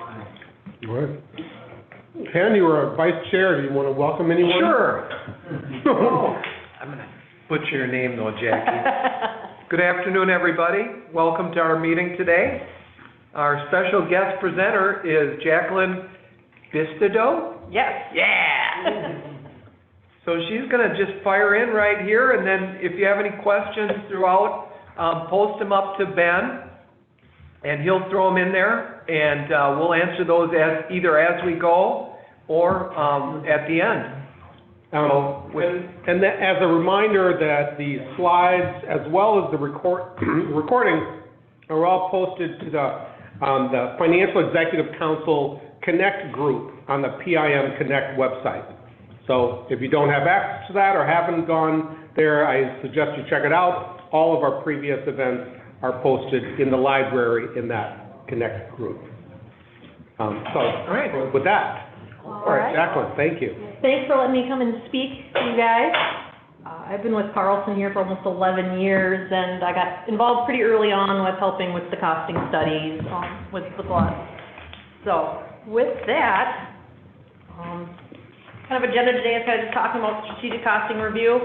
All right. Ken, you were vice chair. Do you want to welcome anyone? Sure. I'm going to butcher your name though, Jackie. Good afternoon, everybody. Welcome to our meeting today. Our special guest presenter is Jacquelyn Bistodeau. Yes. Yeah. So she's going to just fire in right here, and then if you have any questions throughout, post them up to Ben, and he'll throw them in there, and we'll answer those either as we go or at the end. And as a reminder that the slides as well as the recording are all posted to the Financial Executive Council Connect group on the PIM Connect website. So if you don't have access to that or haven't gone there, I suggest you check it out. All of our previous events are posted in the library in that Connect group. All right, with that. All right, Jacquelyn, thank you. Thanks for letting me come and speak to you guys. I've been with Carlson here for almost 11 years, and I got involved pretty early on with helping with the costing studies with a lot. So with that, kind of agenda today is kind of just talking about strategic costing review.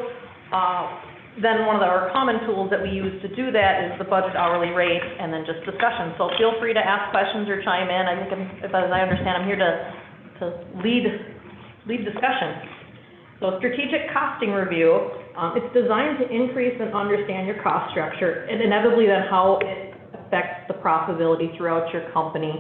Then one of our common tools that we use to do that is the budget hourly rate and then just discussion. So feel free to ask questions or chime in. I think, as I understand, I'm here to lead discussion. So strategic costing review, it's designed to increase and understand your cost structure and inevitably then how it affects the profitability throughout your company.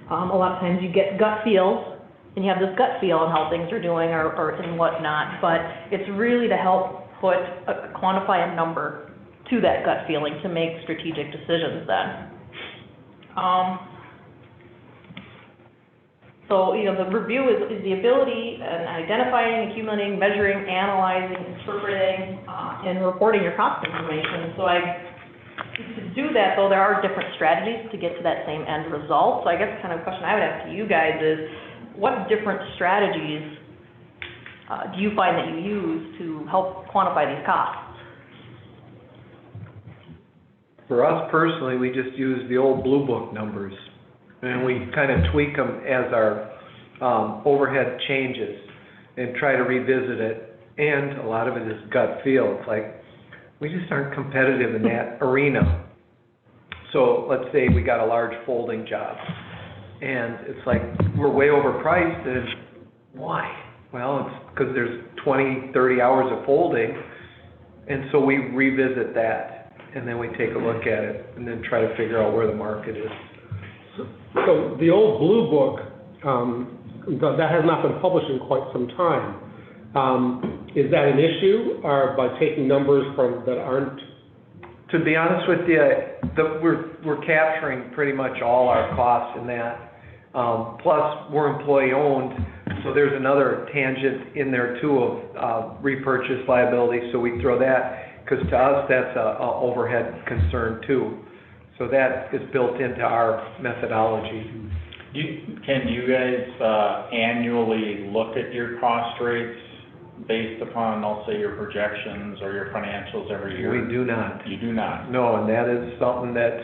A lot of times you get gut feels, and you have this gut feel on how things are doing or and whatnot, but it's really to help quantify a number to that gut feeling to make strategic decisions then. So, the review is the ability in identifying, accumulating, measuring, analyzing, interpreting, and reporting your cost information. So to do that, though, there are different strategies to get to that same end result. So I guess the kind of question I would ask to you guys is, what different strategies do you find that you use to help quantify these costs? For us personally, we just use the old Blue Book numbers, and we kind of tweak them as our overhead changes and try to revisit it. And a lot of it is gut feel. It's like, we just aren't competitive in that arena. So let's say we got a large folding job, and it's like, we're way overpriced, and why? Well, it's because there's 20, 30 hours of folding, and so we revisit that, and then we take a look at it, and then try to figure out where the market is. So the old Blue Book, that has not been published in quite some time. Is that an issue, or by taking numbers from that aren't? To be honest with you, we're capturing pretty much all our costs in that. Plus, we're employee-owned, so there's another tangent in there, too, of repurchase liability, so we throw that, because to us, that's an overhead concern, too. So that is built into our methodology. Can you guys annually look at your cost rates based upon, I'll say, your projections or your financials every year? We do not. You do not? No, and that is something that,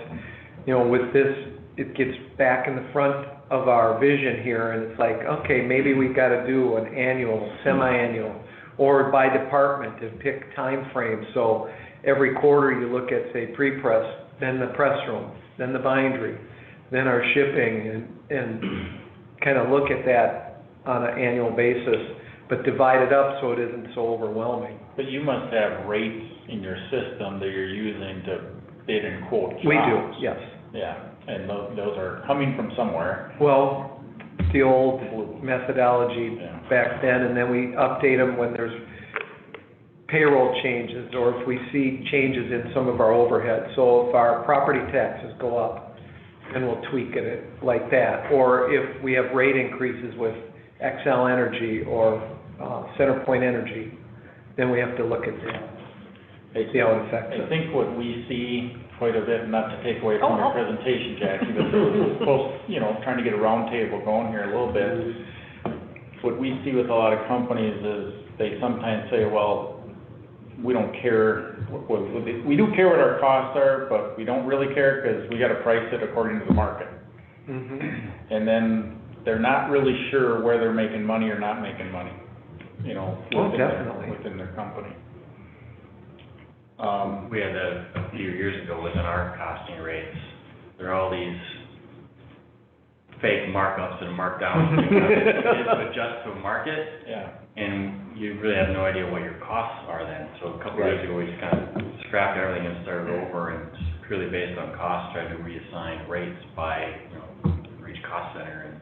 with this, it gets back in the front of our vision here, and it's like, okay, maybe we've got to do an annual, semi-annual, or by department and pick time frames. So every quarter you look at, say, pre-press, then the press room, then the bindery, then our shipping, and kind of look at that on an annual basis, but divide it up so it isn't so overwhelming. But you must have rates in your system that you're using to bid and quote jobs. We do, yes. Yeah, and those are coming from somewhere. Well, the old methodology back then, and then we update them when there's payroll changes, or if we see changes in some of our overhead. So if our property taxes go up, then we'll tweak it like that. Or if we have rate increases with XL Energy or Centerpoint Energy, then we have to look at that, see how it affects us. I think what we see quite a bit, not to take away from your presentation, Jackie, but trying to get a round table going here a little bit. What we see with a lot of companies is they sometimes say, well, we don't care, we do care what our costs are, but we don't really care because we got to price it according to the market. Mm-hmm. And then they're not really sure where they're making money or not making money, you know, definitely. within their company. We had that a few years ago within our costing rates. There are all these fake markups and markdowns to adjust to a market, Yeah. and you really have no idea what your costs are then. So a couple of years ago, we just kind of scrapped everything and started over, and just purely based on cost, tried to reassign rates by, for each cost center. And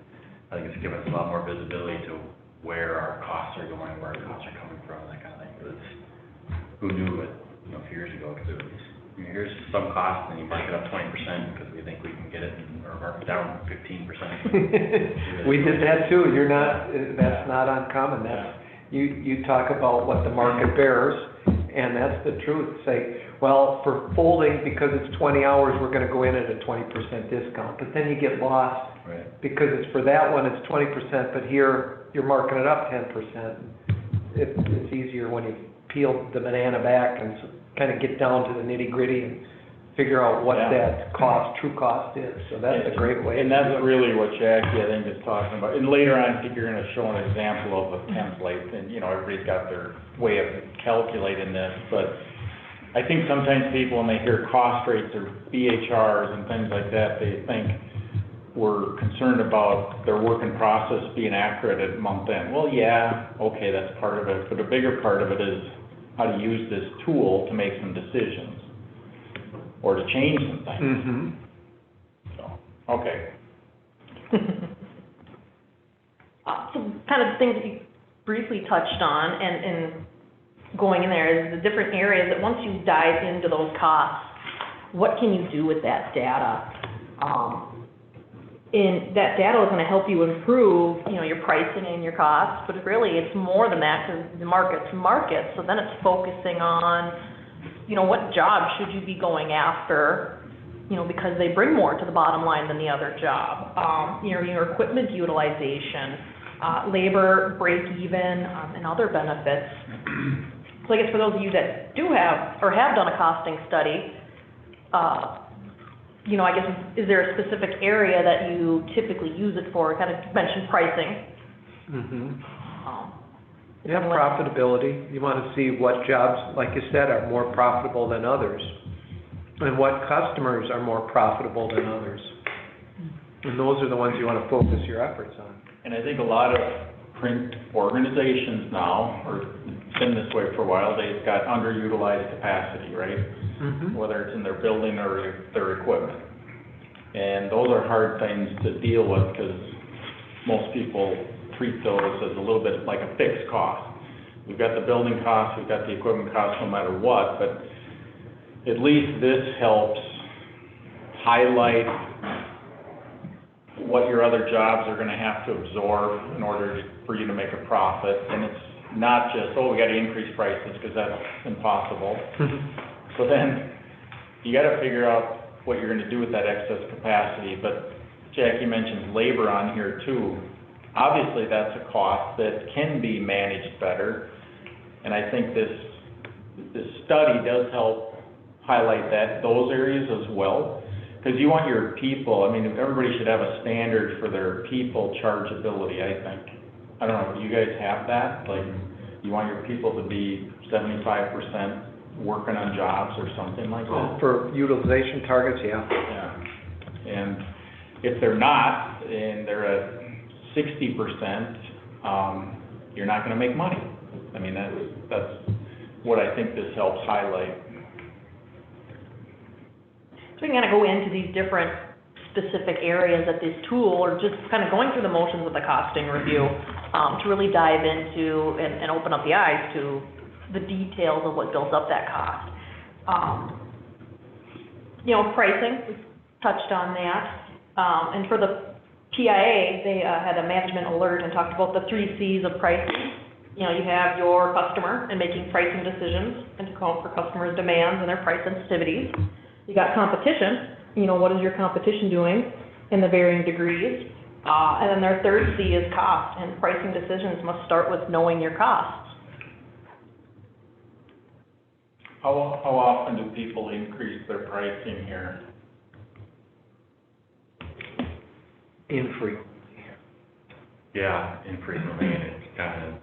I think it's given us a lot more visibility to where our costs are going, where our costs are coming from, that kind of thing. But who knew it, a few years ago? Because it was, here's some cost, and you mark it up 20% because we think we can get it, or mark it down 15%. We did that too. That's not uncommon. You talk about what the market bears, and that's the truth. Say, well, for folding, because it's 20 hours, we're gonna go in at a 20% discount. But then you get lost, Right. because it's for that one, it's 20%, but here, you're marking it up 10%. It's easier when you peel the banana back and kind of get down to the nitty-gritty and figure out what that true cost is. So that's a great way. And that's really what Jackie, I think, is talking about. And later on, I think you're gonna show an example of a template, and, everybody's got their way of calculating this, but I think sometimes people, when they hear cost rates or BHRs and things like that, they think we're concerned about their work in process being accurate at month end. Well, yeah, okay, that's part of it, but a bigger part of it is how to use this tool to make some decisions or to change some things. Mm-hmm. So, okay. Some kind of things that you briefly touched on and going in there is the different areas that once you dive into those costs, what can you do with that data? And that data is going to help you improve, your pricing and your costs, but really it's more than that because the market's market. So then it's focusing on, what job should you be going after, because they bring more to the bottom line than the other job. Your equipment utilization, labor break even, and other benefits. So I guess for those of you that do have or have done a costing study, I guess, is there a specific area that you typically use it for? Kind of mentioned pricing. Mm-hmm. Profitability. You want to see what jobs, like you said, are more profitable than others, and what customers are more profitable than others. And those are the ones you want to focus your efforts on. And I think a lot of print organizations now, or been this way for a while, they've got underutilized capacity, right? Mm-hmm. Whether it's in their building or their equipment. And those are hard things to deal with because most people treat those as a little bit like a fixed cost. We've got the building cost, we've got the equipment cost no matter what, but at least this helps highlight what your other jobs are gonna have to absorb in order for you to make a profit. And it's not just, we gotta increase prices because that's impossible. So then you gotta figure out what you're gonna do with that excess capacity. But Jackie mentioned labor on here too. Obviously, that's a cost that can be managed better. And I think this study does help highlight those areas as well. Because you want your people, everybody should have a standard for their people chargeability, I think. I don't know, do you guys have that? Like, you want your people to be 75% working on jobs or something like that? For utilization targets, yeah. Yeah. And if they're not, and they're at 60%, you're not gonna make money. That's what I think this helps highlight. So we can kind of go into these different specific areas that this tool, or just kind of going through the motions of the costing review, to really dive into and open up the eyes to the details of what builds up that cost. Pricing, we touched on that. And for the PIA, they had a management alert and talked about the 3 C's of pricing. You have your customer and making pricing decisions and to account for customers' demands and their price sensitivities. You got competition, what is your competition doing in the varying degrees? And then their 3rd C is cost, and pricing decisions must start with knowing your costs. How often do people increase their pricing here? infrequently. Yeah, infrequently, and it's kind of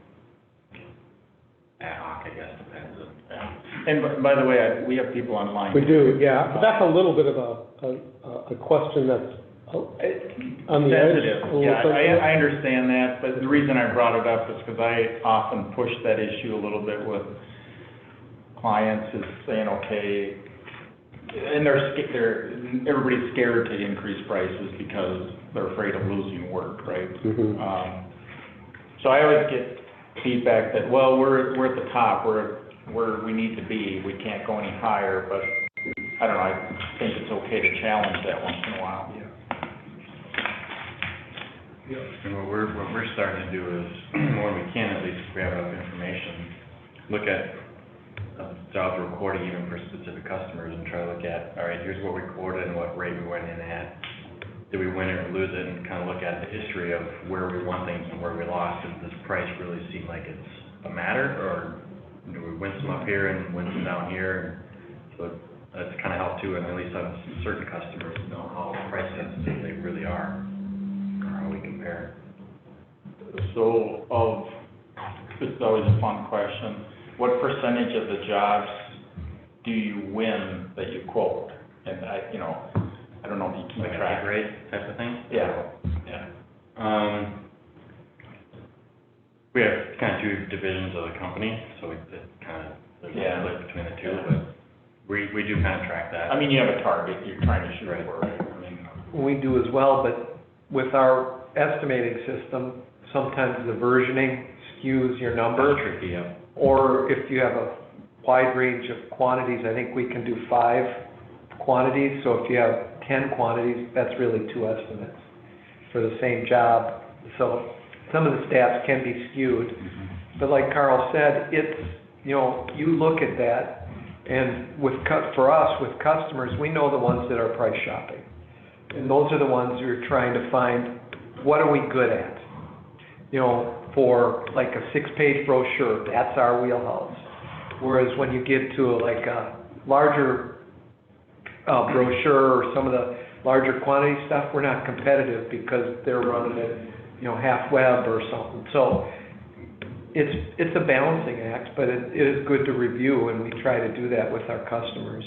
ad hoc, I guess, depends on. Yeah. And by the way, we have people online. We do, yeah, but that's a little bit of a question that's on the edge. Sensitive, yeah, I understand that, but the reason I brought it up is because I often push that issue a little bit with clients, is saying, okay, and everybody's scared to increase prices because they're afraid of losing work, right? Mhm. So I always get feedback that, well, we're at the top, we're where we need to be, we can't go any higher, but I don't know, I think it's okay to challenge that once in a while. And what we're starting to do is, when we can, at least if we have enough information, look at jobs we're quoting even for specific customers and try to look at, all right, here's what we quoted and what rate we went in at. Did we win it or lose it? And kind of look at the history of where we won things and where we lost. Does this price really seem like it's a matter, or do we win some up here and win some down here? So that's kind of helped too, and at least on certain customers know how price sensitive they really are, or how we compare. So this is always a fun question, what percentage of the jobs do you win that you quote? And I don't know if you keep Like track. a hit rate type of thing? Yeah. We have kind of two divisions of the company, so there's a split between the two, but we do kind of track that. I mean, you have a target you're trying to shoot Right. for, right? I mean, We do as well, but with our estimating system, sometimes the versioning skews your number. That's tricky, yeah. Or if you have a wide range of quantities, I think we can do 5 quantities. So if you have 10 quantities, that's really 2 estimates for the same job. So some of the stats can be skewed. Mm-hmm. But like Carl said, it's, you look at that, and for us, with customers, we know the ones that are price shopping. And those are the ones you're trying to find, what are we good at? For like a 6-page brochure, that's our wheelhouse. Whereas when you get to like a larger brochure or some of the larger quantity stuff, we're not competitive because they're running it, half web or something. So it's a balancing act, but it is good to review, and we try to do that with our customers.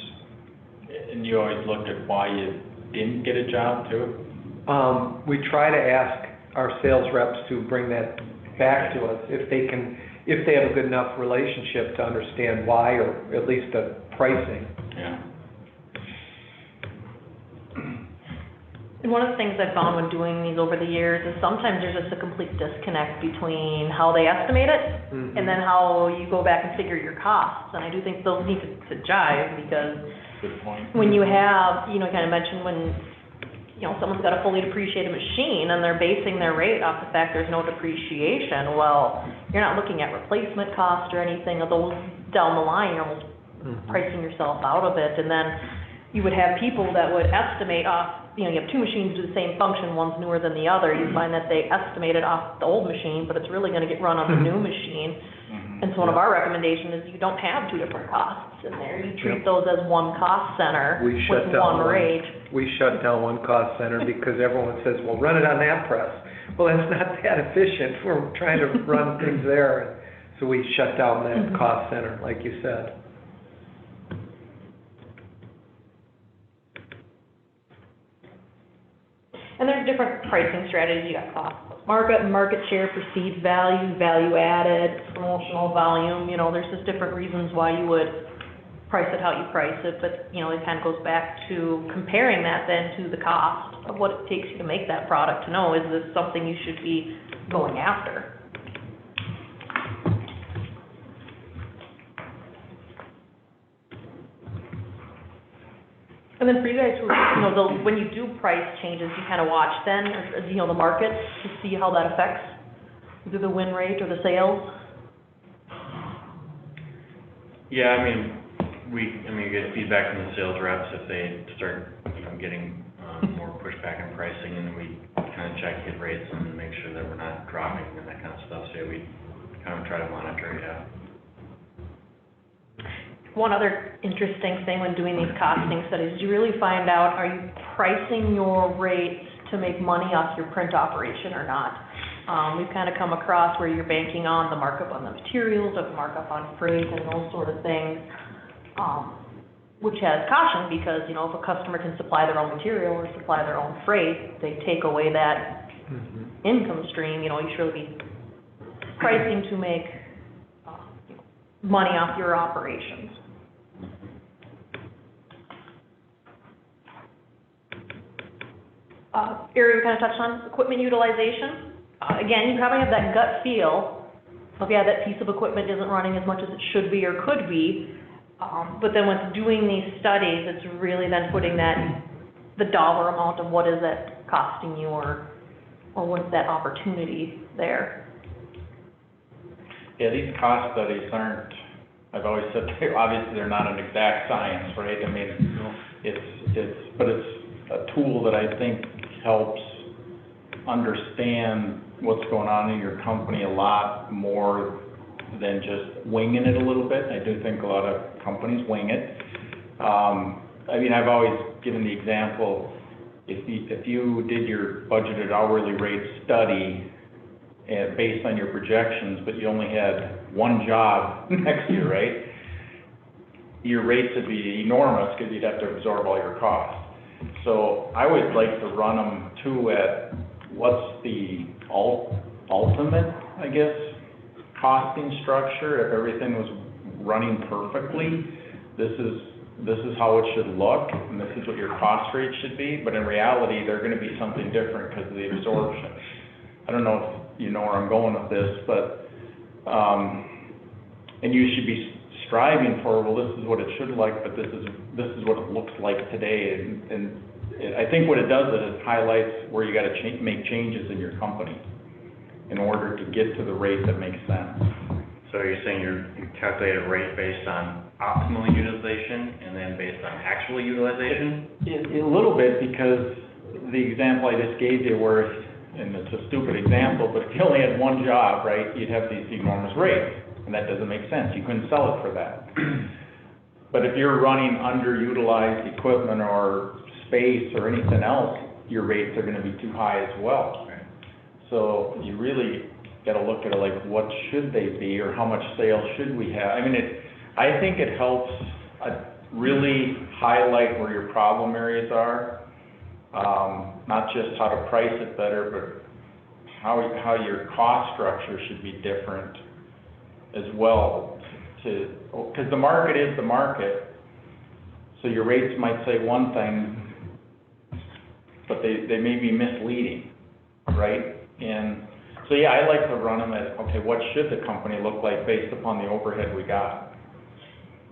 and you always looked at why you didn't get a job too? We try to ask our sales reps to bring that back to us if they have a good enough relationship to understand why, or at least the pricing. Yeah. And one of the things I've found when doing these over the years is sometimes there's just a complete disconnect between how they estimate it Mhm. and then how you go back and figure your costs. And I do think those need to jive, because Good point. when you have, kind of mentioned when, someone's got a fully depreciated machine and they're basing their rate off the fact there's no depreciation, well, you're not looking at replacement cost or anything of those down the line, you're almost pricing yourself out of it. And then you would have people that would estimate off, you have 2 machines do the same function, one's newer than the other, you find that they estimate it off the old machine, but it's really gonna get run on the new machine. Mhm. And so one of our recommendations is you don't have 2 different costs in there, you treat those as one cost center We shut with down one rate. We shut down one cost center because everyone says, well, run it on that press. Well, that's not that efficient. We're trying to run things there. So we shut down that cost center, like you said. And there's different pricing strategies, you got cost plus market share, perceived value, value added, promotional volume, there's just different reasons why you would price it how you price it, but, it kind of goes back to comparing that then to the cost of what it takes you to make that product, to know, is this something you should be going after? And then for you guys, who, when you do price changes, you kind of watch then, or, the market to see how that affects either the win rate or the sales? Yeah, we get feedback from the sales reps if they start, getting more pushback on pricing, and we kind of check hit rates and make sure that we're not dropping and that kind of stuff. So we kind of try to monitor it, yeah. One other interesting thing when doing these costing studies, you really find out, are you pricing your rates to make money off your print operation or not. We've kind of come across where you're banking on the markup on the materials, or the markup on freight and those sort of things, which has caution because, you know, if a customer can supply their own material or supply their own freight, they take away that income stream, you know, you should be pricing to make money off your operations. Area we kind of touched on, equipment utilization. Again, you probably have that gut feel of, yeah, that piece of equipment isn't running as much as it should be or could be. But then with doing these studies, it's really then putting that, the dollar amount of what is that costing you, or what's that opportunity there. Yeah, these cost studies aren't, I've always said, obviously they're not an exact science, right? I mean, but it's a tool that I think helps understand what's going on in your company a lot more than just winging it a little bit. I do think a lot of companies wing it. I mean, I've always given the example, if you did your budgeted hourly rate study based on your projections, but you only had one job next year, right? Your rates would be enormous because you'd have to absorb all your costs. So I would like to run them too at what's the ultimate, I guess, costing structure. If everything was running perfectly, this is how it should look, and this is what your cost rate should be. But in reality, they're going to be something different because of the absorption. I don't know if you know where I'm going with this, but and you should be striving for, well, this is what it should like, but this is what it looks like today. And I think what it does is it highlights where you got to make changes in your company in order to get to the rate that makes sense. So you're saying you calculate a rate based on optimal utilization and then based on actual utilization? A little bit, because the example I just gave you where, and it's a stupid example, but if you only had one job, right, you'd have these enormous rates, and that doesn't make sense. You couldn't sell it for that. But if you're running underutilized equipment or space or anything else, your rates are going to be too high as well. Right. So you really got to look at it like, what should they be, or how much sales should we have? I mean, I think it helps really highlight where your problem areas are, not just how to price it better, but how your cost structure should be different as well, because the market is the market, so your rates might say one thing, but they may be misleading, right? And so, yeah, I like to run them at, okay, what should the company look like based upon the overhead we got?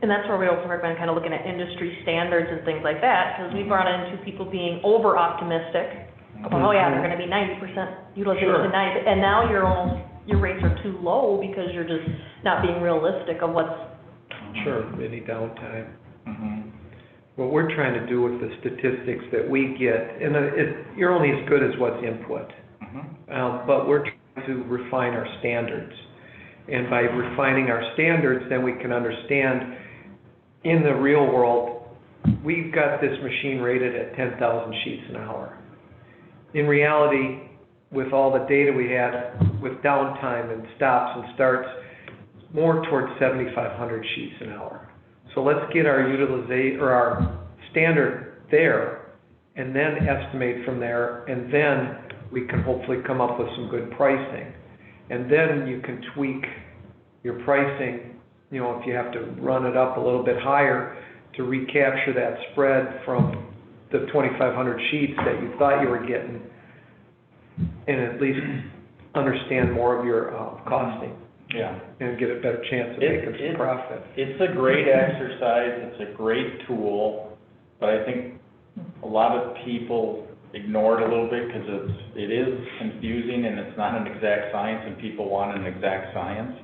And that's where we also recommend kind of looking at industry standards and things like that, because we've run into people being over-optimistic about, oh yeah, they're going to be 90% utilization, Sure. and now your rates are too low because you're just not being realistic of what's... Sure, any downtime. Mm-hmm. What we're trying to do with the statistics that we get, and you're only as good as what's input, but we're trying to refine our standards. And by refining our standards, then we can understand in the real world, we've got this machine rated at 10,000 sheets an hour. In reality, with all the data we had with downtime and stops and starts, more towards 7,500 sheets an hour. So let's get our utilization or our standard there, and then estimate from there, and then we can hopefully come up with some good pricing. And then you can tweak your pricing, you know, if you have to run it up a little bit higher to recapture that spread from the 2,500 sheets that you thought you were getting, and at least understand more of your costing. Yeah. And get a better chance of making some profit. It's a great exercise, it's a great tool, but I think a lot of people ignore it a little bit because it is confusing and it's not an exact science, and people want an exact science.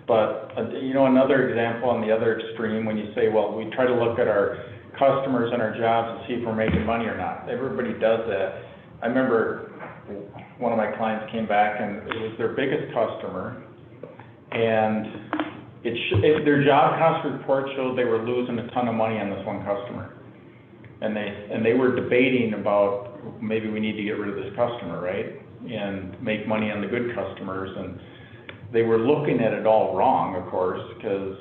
But, you know, another example on the other extreme, when you say, well, we try to look at our customers and our jobs and see if we're making money or not. Everybody does that. I remember one of my clients came back and it was their biggest customer, and their job cost report showed they were losing a ton of money on this one customer. And they were debating about, maybe we need to get rid of this customer, right? And make money on the good customers, and they were looking at it all wrong, of course, because,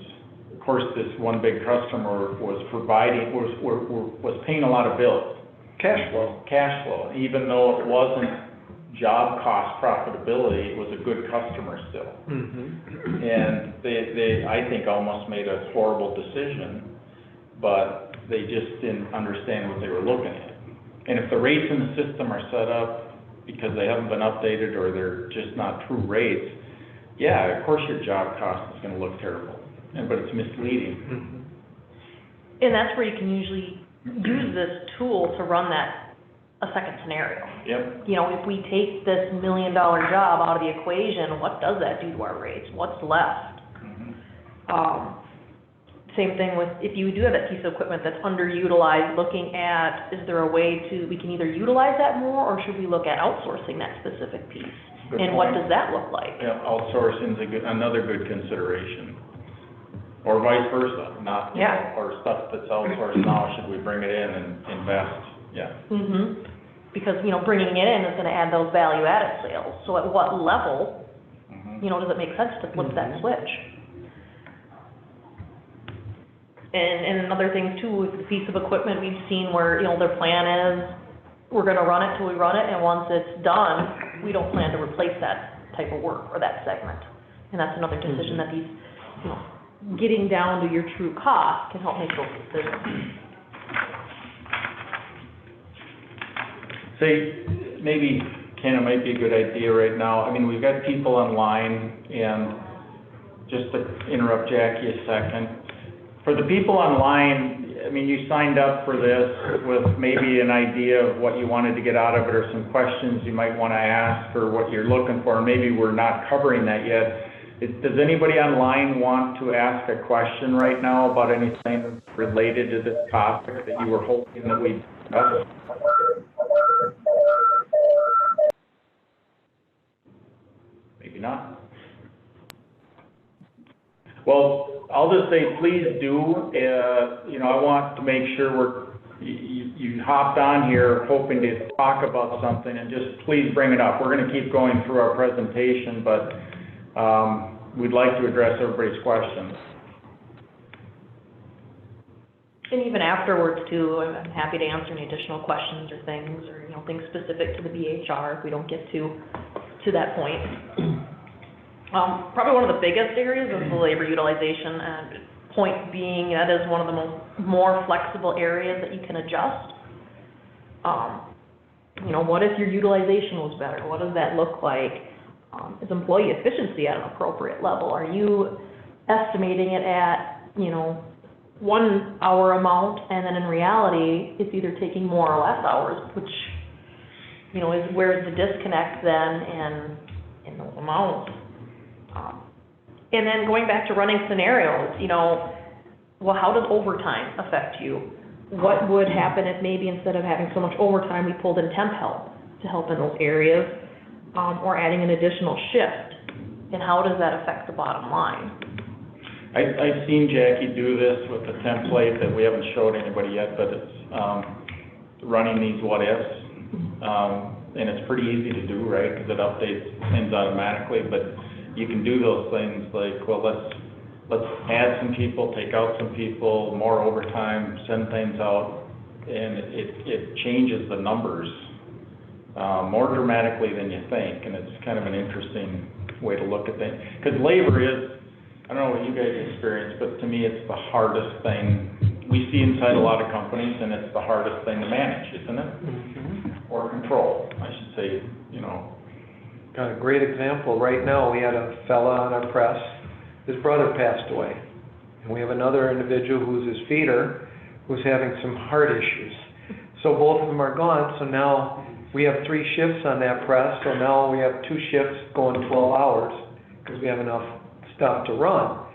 of course, this one big customer was paying a lot of bills. Cash flow. Even though it wasn't job cost profitability, it was a good customer still. Mm-hmm. And they, I think, almost made a horrible decision, but they just didn't understand what they were looking at. And if the rates in the system are set up because they haven't been updated or they're just not true rates, yeah, of course your job cost is gonna look terrible, but it's misleading. Mm-hmm. And that's where you can usually use this tool to run a second scenario. Yep. You know, if we take this $1 million job out of the equation, what does that do to our rates? What's left? Mhm. Same thing with, if you do have that piece of equipment that's underutilized, looking at, is there a way we can either utilize that more, or should we look at outsourcing that specific piece? Good And what point. does that look like? Yeah, outsourcing's another good consideration. Or vice versa, not, you Yeah. know, or stuff that's outsourced now, should we bring it in and invest? Yeah. Mm-hmm. Because, you know, bringing it in is gonna add those value-added sales. So at what level, Mhm. you know, does it make sense to flip that switch? And another thing too, with the piece of equipment we've seen where, you know, their plan is, we're gonna run it till we run it, and once it's done, we don't plan to replace that type of work or that segment. And that's another decision that these, you know, getting down to your true cost can help make those decisions. Say, maybe, Ken, it might be a good idea right now, I mean, we've got people online, and just to interrupt Jackie a second, for the people online, I mean, you signed up for this with maybe an idea of what you wanted to get out of it, or some questions you might want to ask, or what you're looking for, and maybe we're not covering that yet. Does anybody online want to ask a question right now about anything related to this topic that you were hoping that we'd discuss? Maybe not. Well, I'll just say, please do, you know, I want to make sure you hopped on here hoping to talk about something, and just please bring it up. We're gonna keep going through our presentation, but, we'd like to address everybody's questions. And even afterwards too, I'm happy to answer any additional questions or things, or, you know, things specific to the BHR if we don't get to that point. Probably one of the biggest areas is the labor utilization, and point being, that is one of the more flexible areas that you can adjust. You know, what if your utilization was better? What does that look like? Is employee efficiency at an appropriate level? Are you estimating it at, you know, 1 hour amount, and then in reality, it's either taking more or less hours, which, you know, is where's the disconnect then in those amounts? And then going back to running scenarios, you know, well, how does overtime affect you? What would happen if maybe instead of having so much overtime, we pulled in temp help to help in those areas, or adding an additional shift? And how does that affect the bottom line? I've seen Jackie do this with a template that we haven't showed anybody yet, but it's, running these what-ifs. And it's pretty easy to do, right, because it updates things automatically, but you can do those things like, well, let's add some people, take out some people, more overtime, send things out, and it changes the numbers more dramatically than you think, and it's kind of an interesting way to look at things. Because labor is, I don't know what you guys experience, but to me, it's the hardest thing we see inside a lot of companies, and it's the hardest thing to manage, isn't it? Mm-hmm. Or control, I should say, you know. Got a great example. Right now, we had a fella on our press, his brother passed away. And we have another individual who's his feeder, who's having some heart issues. So both of them are gone, so now we have 3 shifts on that press, so now we have 2 shifts going 12 hours, because we have enough stuff to run.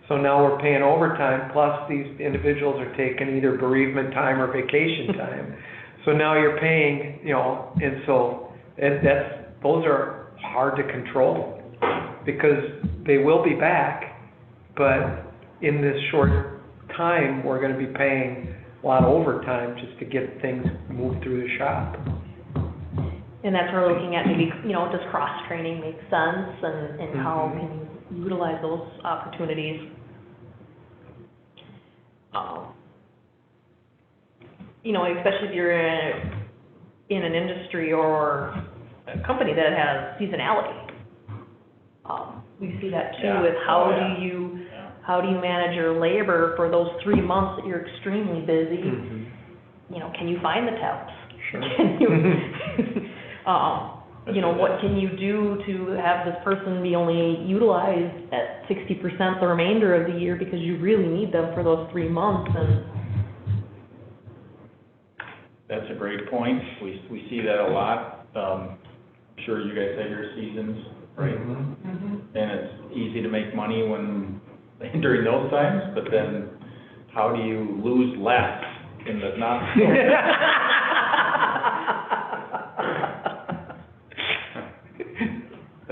So now we're paying overtime, plus these individuals are taking either bereavement time or vacation time. So now you're paying, you know, and so those are hard to control, because they will be back, but in this short time, we're gonna be paying a lot of overtime just to get things moved through the shop. And that's where we're looking at maybe, does cross-training make sense, and how can you utilize those opportunities? Especially if you're in an industry or a company that has seasonality. We see that too, with how do you manage your labor for those 3 months that you're extremely busy? Can you find the temps? Sure. Can you, what can you do to have this person be only utilized at 60% the remainder of the year because you really need them for those 3 months? And That's a great point. We see that a lot. I'm sure you guys have your seasons, right? And it's easy to make money during those times, but then how do you lose less in the not?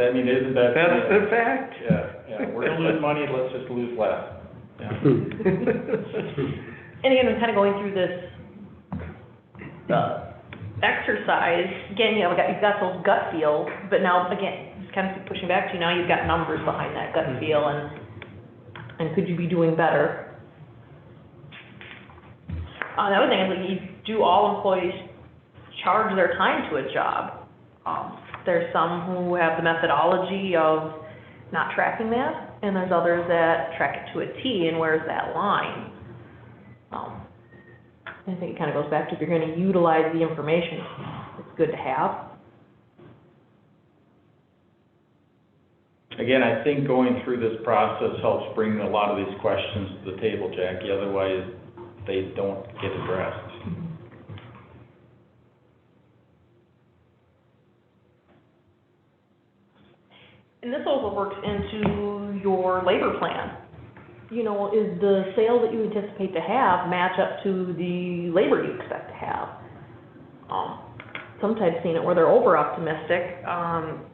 Isn't that? That's the fact. Yeah, we're gonna lose money, let's just lose less. Yeah. And again, I'm kind of going through this exercise, again, you've got those gut feels, but now, again, just kind of pushing back to you, now you've got numbers behind that gut feel, and could you be doing better? Another thing is, do all employees charge their time to a job? There's some who have the methodology of not tracking that, and there's others that track it to a T, and where's that line? I think it kind of goes back to, if you're going to utilize the information, it's good to have. Again, I think going through this process helps bring a lot of these questions to the table, Jackie, otherwise they don't get addressed. And this also works into your labor plan. Is the sales that you anticipate to have match up to the labor you expect to have? Sometimes seen it where they're over-optimistic on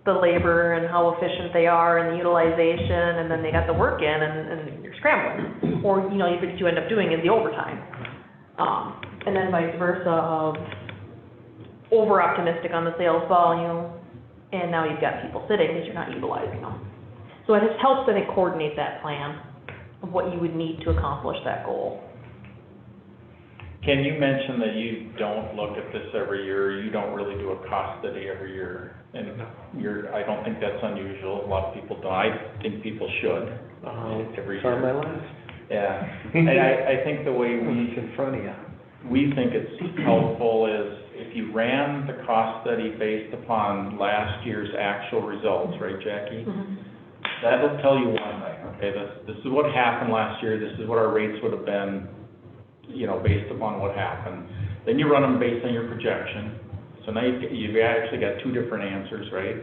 the labor and how efficient they are and the utilization, and then they got the work in and you're scrambling. Or, what you end up doing is the overtime. And then vice versa of over-optimistic on the sales volume, and now you've got people sitting because you're not utilizing them. So it helps, I think, coordinate that plan of what you would need to accomplish that goal. Can you mention that you don't look at this every year, you don't really do a cost study every year? And I don't think that's unusual, a lot of people don't. I think people should, every It's on year. my list. Yeah, and I think the way It's in front of you. we think it's helpful is if you ran the cost study based upon last year's actual results, right, Jackie? That'll tell you one thing, okay, this is what happened last year, this is what our rates would have been, based upon what happened. Then you run them based on your projection. So now you've actually got two different answers, right?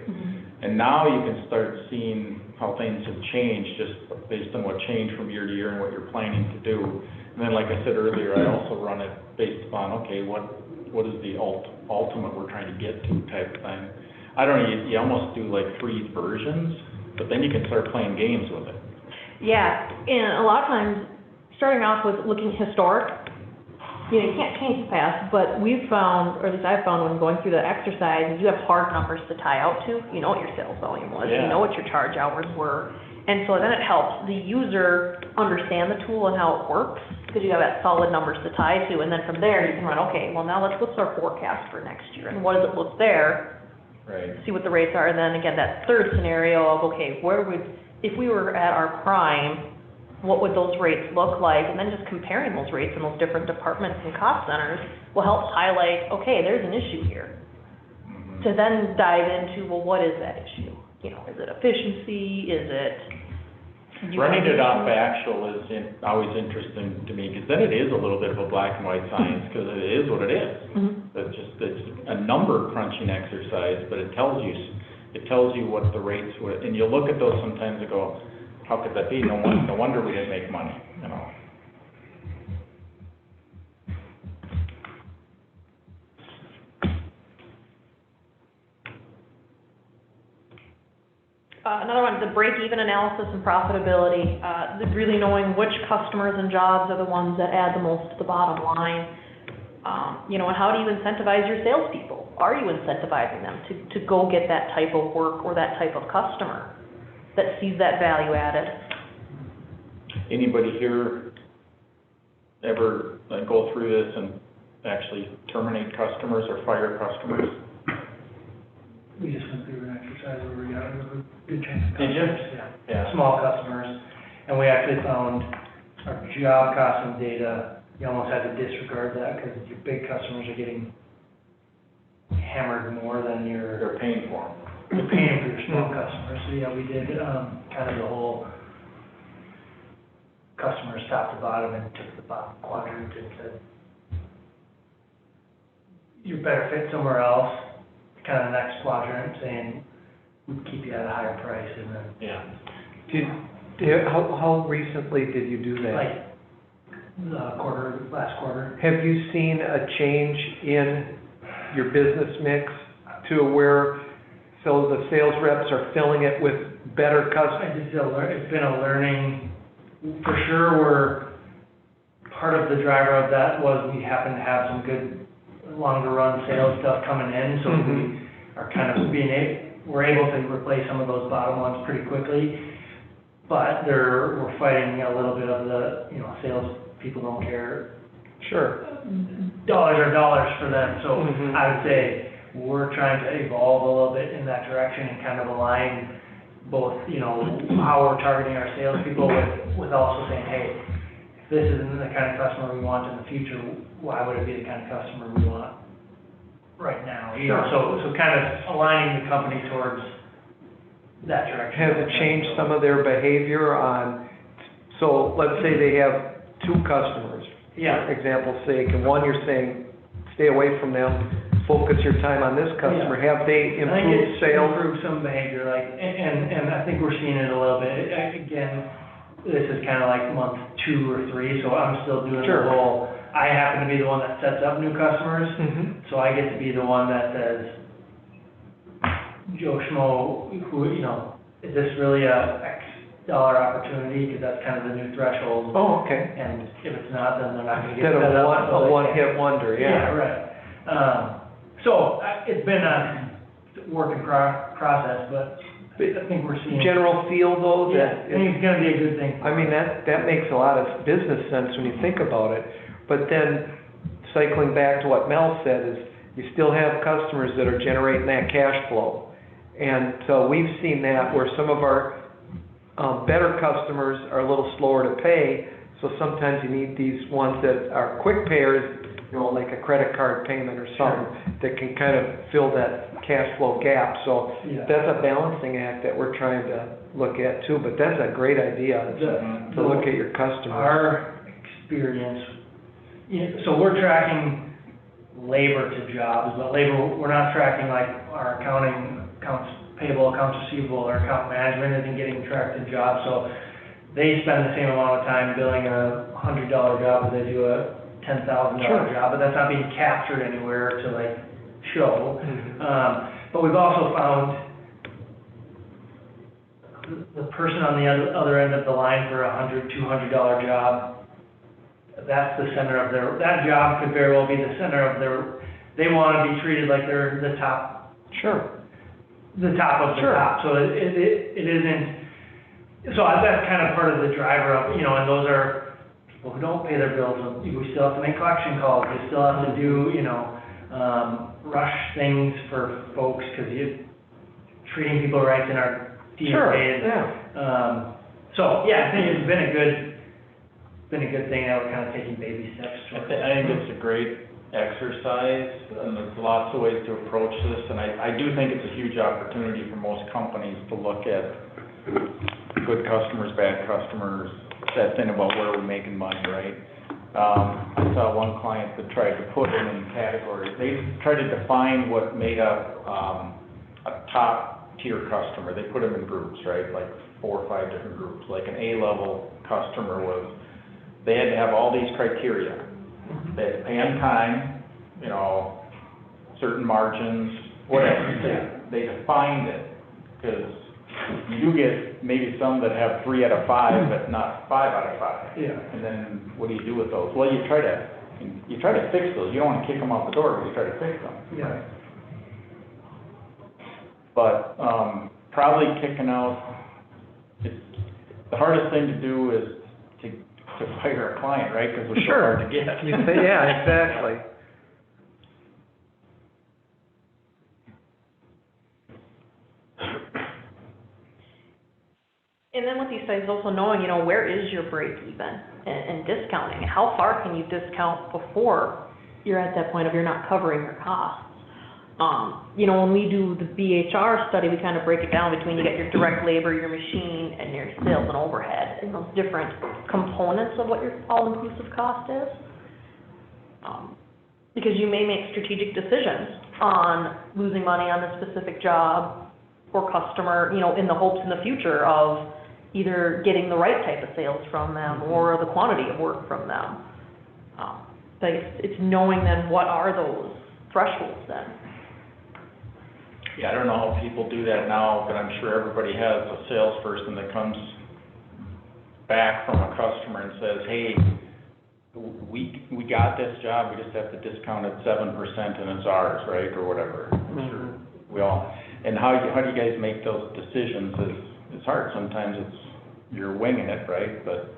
And now you can start seeing how things have changed just based on what changed from year to year and what you're planning to do. And then, like I said earlier, I also run it based upon, okay, what is the ultimate we're trying to get to type of thing. I don't know, you almost do like 3 versions, but then you can start playing games with it. Yeah, and a lot of times, starting off with looking historic, you can't change the past, but we've found, or at least I've found when going through the exercise, is you have hard numbers to tie out to. You know what your sales volume was, you know what your charge hours were, and so then it helps the user understand the tool and how it works, because you have that solid numbers to tie to, and then from there you can run, okay, well now what's our forecast for next year, and what does it look there? Right. See what the rates are, and then again, that third scenario of, okay, if we were at our prime, what would those rates look like? And then just comparing those rates in those different departments and cost centers will help highlight, okay, there's an issue here. To then dive into, well, what is that issue? Is it efficiency? Is it Running it off actual is always interesting to me, because then it is a little bit of a black and white science, because it is what it is. It's a number crunching exercise, but it tells you what the rates were, and you'll look at those sometimes and go, how could that be? No wonder we didn't make money, another one, the break-even analysis and profitability, really knowing which customers and jobs are the ones that add the most to the bottom line. You know, and how do you incentivize your salespeople? Are you incentivizing them to go get that type of work or that type of customer that sees that value added? Anybody here ever go through this and actually terminate customers or fire customers? We just went through an exercise where we got rid of a good chunk of Did you? customers. Yeah. Small customers, and we actually found our job costing data, you almost had to disregard that because your big customers are getting hammered more than They're paying for them. you're paying for your small customers. So yeah, we did, kind of the whole customers top to bottom and took the bottom quadrant and said, you're better fit somewhere else, kind of the next quadrant saying, we'd keep you at a higher price and then Yeah. How recently did you do that? like last quarter. Have you seen a change in your business mix to where, so the sales reps are filling it with better customers? I did feel it's been a learning, for sure. Part of the driver of that was we happen to have some good longer run sales stuff coming in, so we are kind of we're able to replace some of those bottom ones pretty quickly. But we're fighting a little bit of the, you know, sales people don't care. Sure. Dollars are dollars for them, so Mhm. I would say we're trying to evolve a little bit in that direction and kind of align both, you know, how we're targeting our salespeople with also saying, hey, if this isn't the kind of customer we want in the future, why would it be the kind of customer we want right now? You know, so kind of aligning the company towards that direction. Has it changed some of their behavior on, so let's say they have 2 customers, Yeah. for example's sake, and one you're saying, stay away from them, focus your time on this customer. Have they I think improved it's sales? improved some behavior, like, and I think we're seeing it a little bit. Again, this is kind of like month 2 or 3, so I'm still doing Sure. the whole, I happen to be the one that sets up new customers, Mhm. so I get to be the one that says, Joe Schmo, who, you know, is this really a X dollar opportunity? Because that's kind of the new threshold. Oh, okay. And if it's not, then they're not gonna get Instead set of up. a one-hit wonder, Yeah, right. So it's been a work in process, but I think we're seeing. General feel though, Yeah, that I think it's gonna be a good thing. I mean, that makes a lot of business sense when you think about it. But then, cycling back to what Mel said, is you still have customers that are generating that cash flow. And so we've seen that where some of our better customers are a little slower to pay, so sometimes you need these ones that are quick payers, you know, like a credit card payment or something, that can kind of fill that cash flow gap. So Yeah. that's a balancing act that we're trying to look at too, but that's a great idea, to look at your customers. Our experience, so we're tracking labor to jobs, but labor, we're not tracking like our accounting, accounts payable, accounts receivable, or account management isn't getting tracked to jobs. So they spend the same amount of time billing a $100 job as they do a $10,000 Sure. job, but that's not being captured anywhere to like show. Mhm. But we've also found the person on the other end of the line for a $200 job, that's the center of that job could very well be the center of they want to be treated like they're the top. Sure. The top of the Sure. top, so it isn't, so that's kind of part of the driver of, you know, and those are people who don't pay their bills, we still have to make collection calls, we still have to do, you know, rush things for folks, because treating people right in our DNA. Sure, yeah. So, yeah, I think it's been a good thing that we're kind of taking baby steps towards. I think it's a great exercise, and there's lots of ways to approach this, and I do think it's a huge opportunity for most companies to look at good customers, bad customers, that thing about where we're making money, right? I saw one client that tried to put them in categories. They tried to define what made up a top-tier customer. They put them in groups, right, like 4 or 5 different groups. Like an A-level customer was, they had to have all these criteria. They had to pay on time, you know, certain margins, whatever. They defined it, because you do get maybe some that have 3 out of 5, but not 5 out of 5. Yeah. And then what do you do with those? Well, you try to fix those. You don't want to kick them out the door, but you try to fix them. Yeah. But, probably kicking out, the hardest thing to do is to fire a client, right? Because we're so Sure. hard to get. You say, yeah, exactly. And then with these studies, also knowing, where is your break even and discounting? How far can you discount before you're at that point of you're not covering your costs? When we do the BHR study, we kind of break it down between you get your direct labor, your machine, and your sales and overhead, and those different components of what your all-inclusive cost is. Because you may make strategic decisions on losing money on a specific job or customer, in the hopes in the future of either getting the right type of sales from them or the quantity of work from them. But it's knowing then what are those thresholds then. Yeah, I don't know how people do that now, but I'm sure everybody has a salesperson that comes back from a customer and says, hey, we got this job, we just have to discount it 7% and it's ours, right, or whatever. I'm sure we all, and how do you guys make those decisions? It's hard. Sometimes you're winging it, right, but.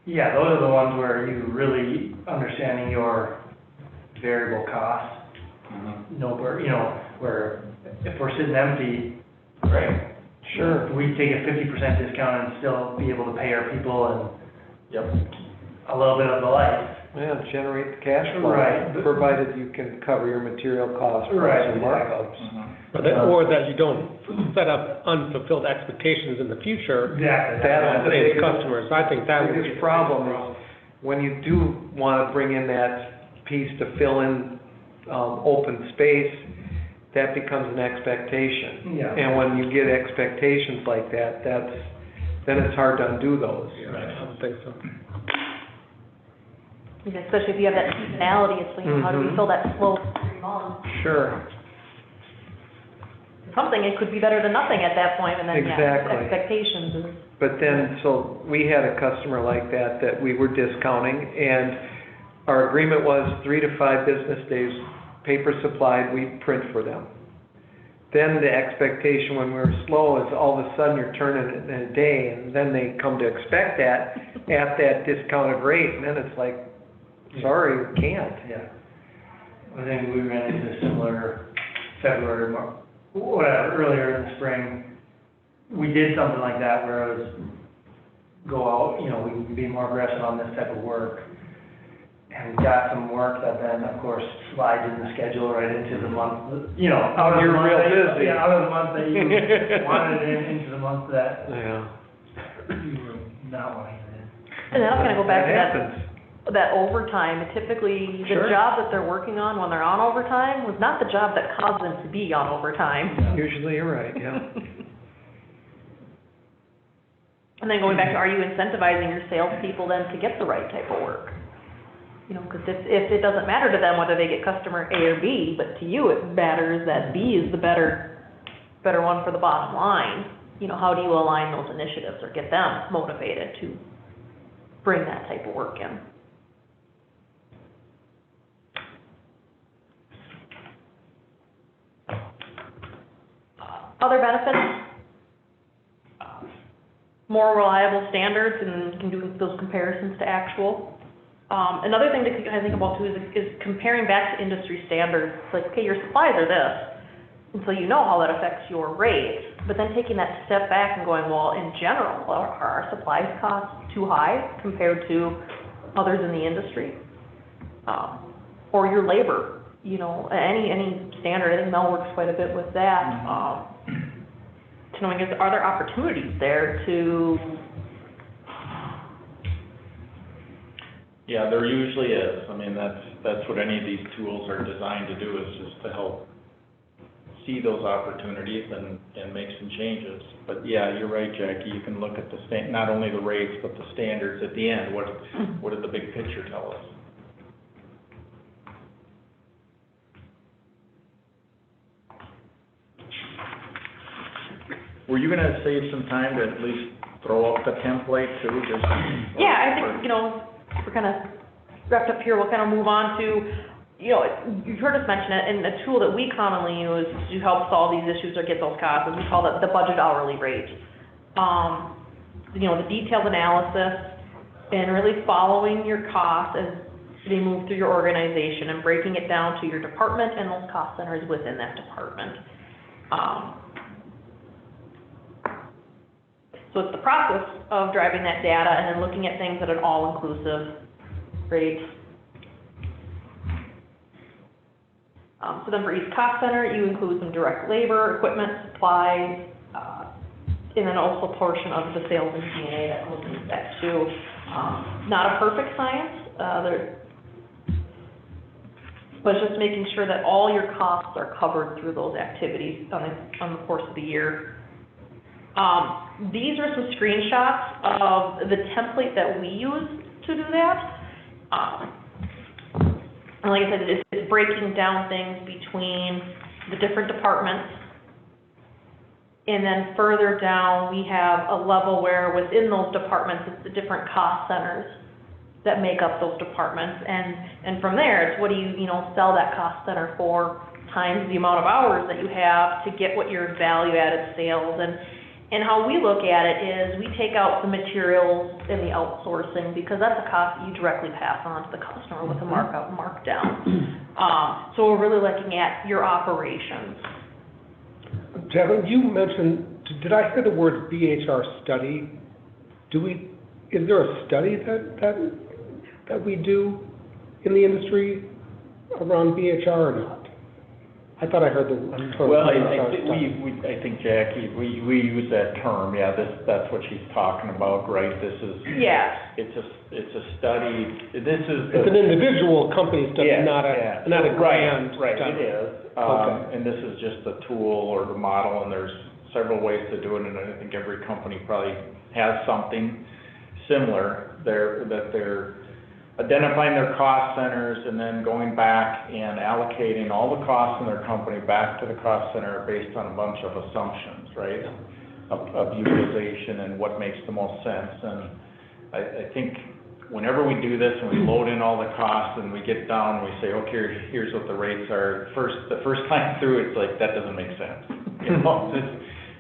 Yeah, those are the ones where you really understanding your variable costs. Where if we're sitting empty, Right. Sure. we take a 50% discount and still be able to pay our people and Yep. a little bit of the life. Yeah, generate the cash flow. Right. Provided you can cover your material costs plus Right, your markups. Or that you don't set up unfulfilled expectations in the future Exactly. That's the today's biggest- customers. I think that would be biggest problem is when you do want to bring in that piece to fill in open space, that becomes an expectation. Yeah. And when you get expectations like that, then it's hard to undo those. I don't think so. Especially if you have that seasonality, it's like, how do we fill that slow 3 months? Sure. Something, it could be better than nothing at that point, and then, Exactly. expectations is. But then, so we had a customer like that we were discounting, and our agreement was 3 to 5 business days, paper supplied, we print for them. Then the expectation when we were slow is all of a sudden you're turning it in a day, and then they come to expect that at that discounted rate, and then it's like, sorry, we can't. Yeah. I think we ran into a similar February, whatever, earlier in the spring. We did something like that where it was go out, we can be more aggressive on this type of work. And we got some work that then, of course, slides in the schedule right into the month, out of the You're month real that- busy. Yeah, out of the month that you wanted it in, into the month that Yeah. you were not wanting it in. And that'll kind of go back to happens. that overtime. Typically, the Sure. job that they're working on when they're on overtime was not the job that caused them to be on overtime. Usually you're right, yeah. And then going back to, are you incentivizing your salespeople then to get the right type of work? Because if it doesn't matter to them whether they get customer A or B, but to you it matters that B is the better one for the bottom line, how do you align those initiatives or get them motivated to bring that type of work in? Other benefits, more reliable standards, and you can do those comparisons to actual. Another thing to kind of think about too is comparing back to industry standards. It's like, okay, your supplies are this, and so you know how that affects your rates, but then taking that step back and going, well, in general, are our supplies costs too high compared to others in the industry? Or your labor, any standard. I think Mel works quite a bit with that. To knowing, are there opportunities there to? Yeah, there usually is. I mean, that's what any of these tools are designed to do, is just to help see those opportunities and make some changes. But yeah, you're right, Jackie, you can look at not only the rates, but the standards at the end. What did the big picture tell us? Were you gonna save some time to at least throw up the template too, just? Yeah, I think, we're kind of wrapped up here, we'll kind of move on to, you've heard us mention it, and a tool that we commonly use to help solve these issues or get those costs, is we call it the budget hourly rate. The detailed analysis and really following your costs as they move through your organization and breaking it down to your department and those cost centers within that department. So it's the process of driving that data and then looking at things at an all-inclusive rate. So then for each cost center, you include some direct labor, equipment, supplies, and then also a portion of the sales and G&A that goes into that too. Not a perfect science, but just making sure that all your costs are covered through those activities on the course of the year. These are some screenshots of the template that we use to do that. And like I said, it's breaking down things between the different departments. And then further down, we have a level where within those departments, it's the different cost centers that make up those departments. And from there, it's what do you sell that cost center for times the amount of hours that you have to get what your value-added sales. And how we look at it is we take out the materials and the outsourcing because that's a cost that you directly pass on to the customer with a markup and markdown. So we're really looking at your operations. Jacquelyn, you mentioned, did I hear the word BHR study? Is there a study that we do in the industry around BHR or not? I thought I heard the term. Well, I think, Jackie, we use that term, that's what she's talking about, right? This is, it's a study, it's an individual company study, not a grand right, study. It is. And this is just the tool or the model, and there's several ways to do it, and I think every company probably has something similar that they're identifying their cost centers and then going back and allocating all the costs in their company back to the cost center based on a bunch of assumptions, right? Of utilization and what makes the most sense. And I think whenever we do this and we load in all the costs and we get down and we say, okay, here's what the rates are, the first time through, it's like, that doesn't make sense.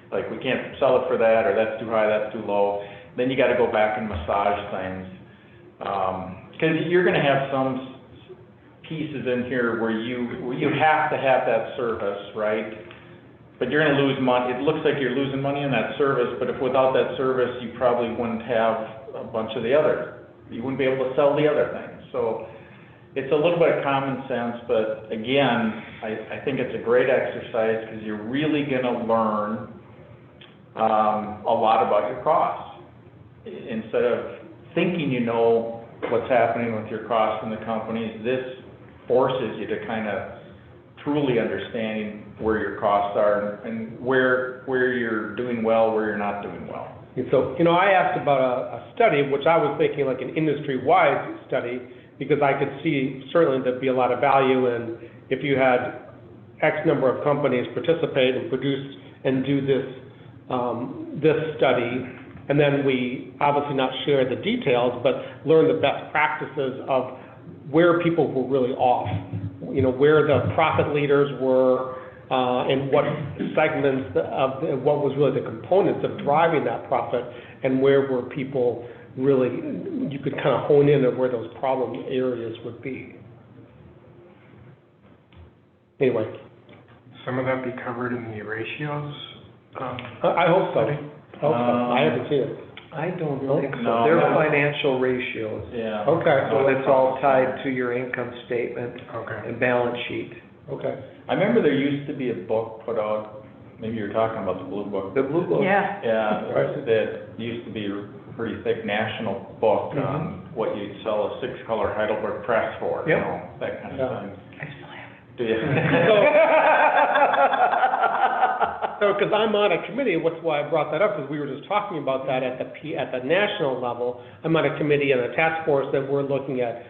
Like, we can't sell it for that, or that's too high, that's too low. Then you gotta go back and massage things. Because you're going to have some pieces in here where you have to have that service, right? But you're going to lose money. It looks like you're losing money in that service, but if without that service, you probably wouldn't have a bunch of the other. You wouldn't be able to sell the other things. So it's a little bit of common sense, but again, I think it's a great exercise because you're really going to learn a lot about your costs. Instead of thinking you know what's happening with your costs in the companies, this forces you to kind of truly understanding where your costs are and where you're doing well, where you're not doing well. And so, I asked about a study, which I was thinking like an industry-wide study, because I could see certainly there'd be a lot of value in if you had X number of companies participate and produce and do this study. And then we obviously not share the details, but learn the best practices of where people were really off, where the profit leaders were, and what segments what was really the components of driving that profit, and where were people really, you could kind of hone in on where those problem areas would be. Anyway. Some of that be covered in the ratios? I hope so. I haven't seen it. I don't think so. No. They're financial ratios. Yeah. Okay. So it's all tied to your income statement Okay. and balance sheet. Okay. I remember there used to be a book put out, maybe you're talking about the Blue Book. The blue book. Yeah. Yeah, that used to be a pretty thick national book on what you'd sell a 6-color Heidelberg press for, Yep. that kind of thing. I still have it. Do you? So, because I'm on a committee, what's why I brought that up, is we were just talking about that at the national level. I'm on a committee and a task force that we're looking at,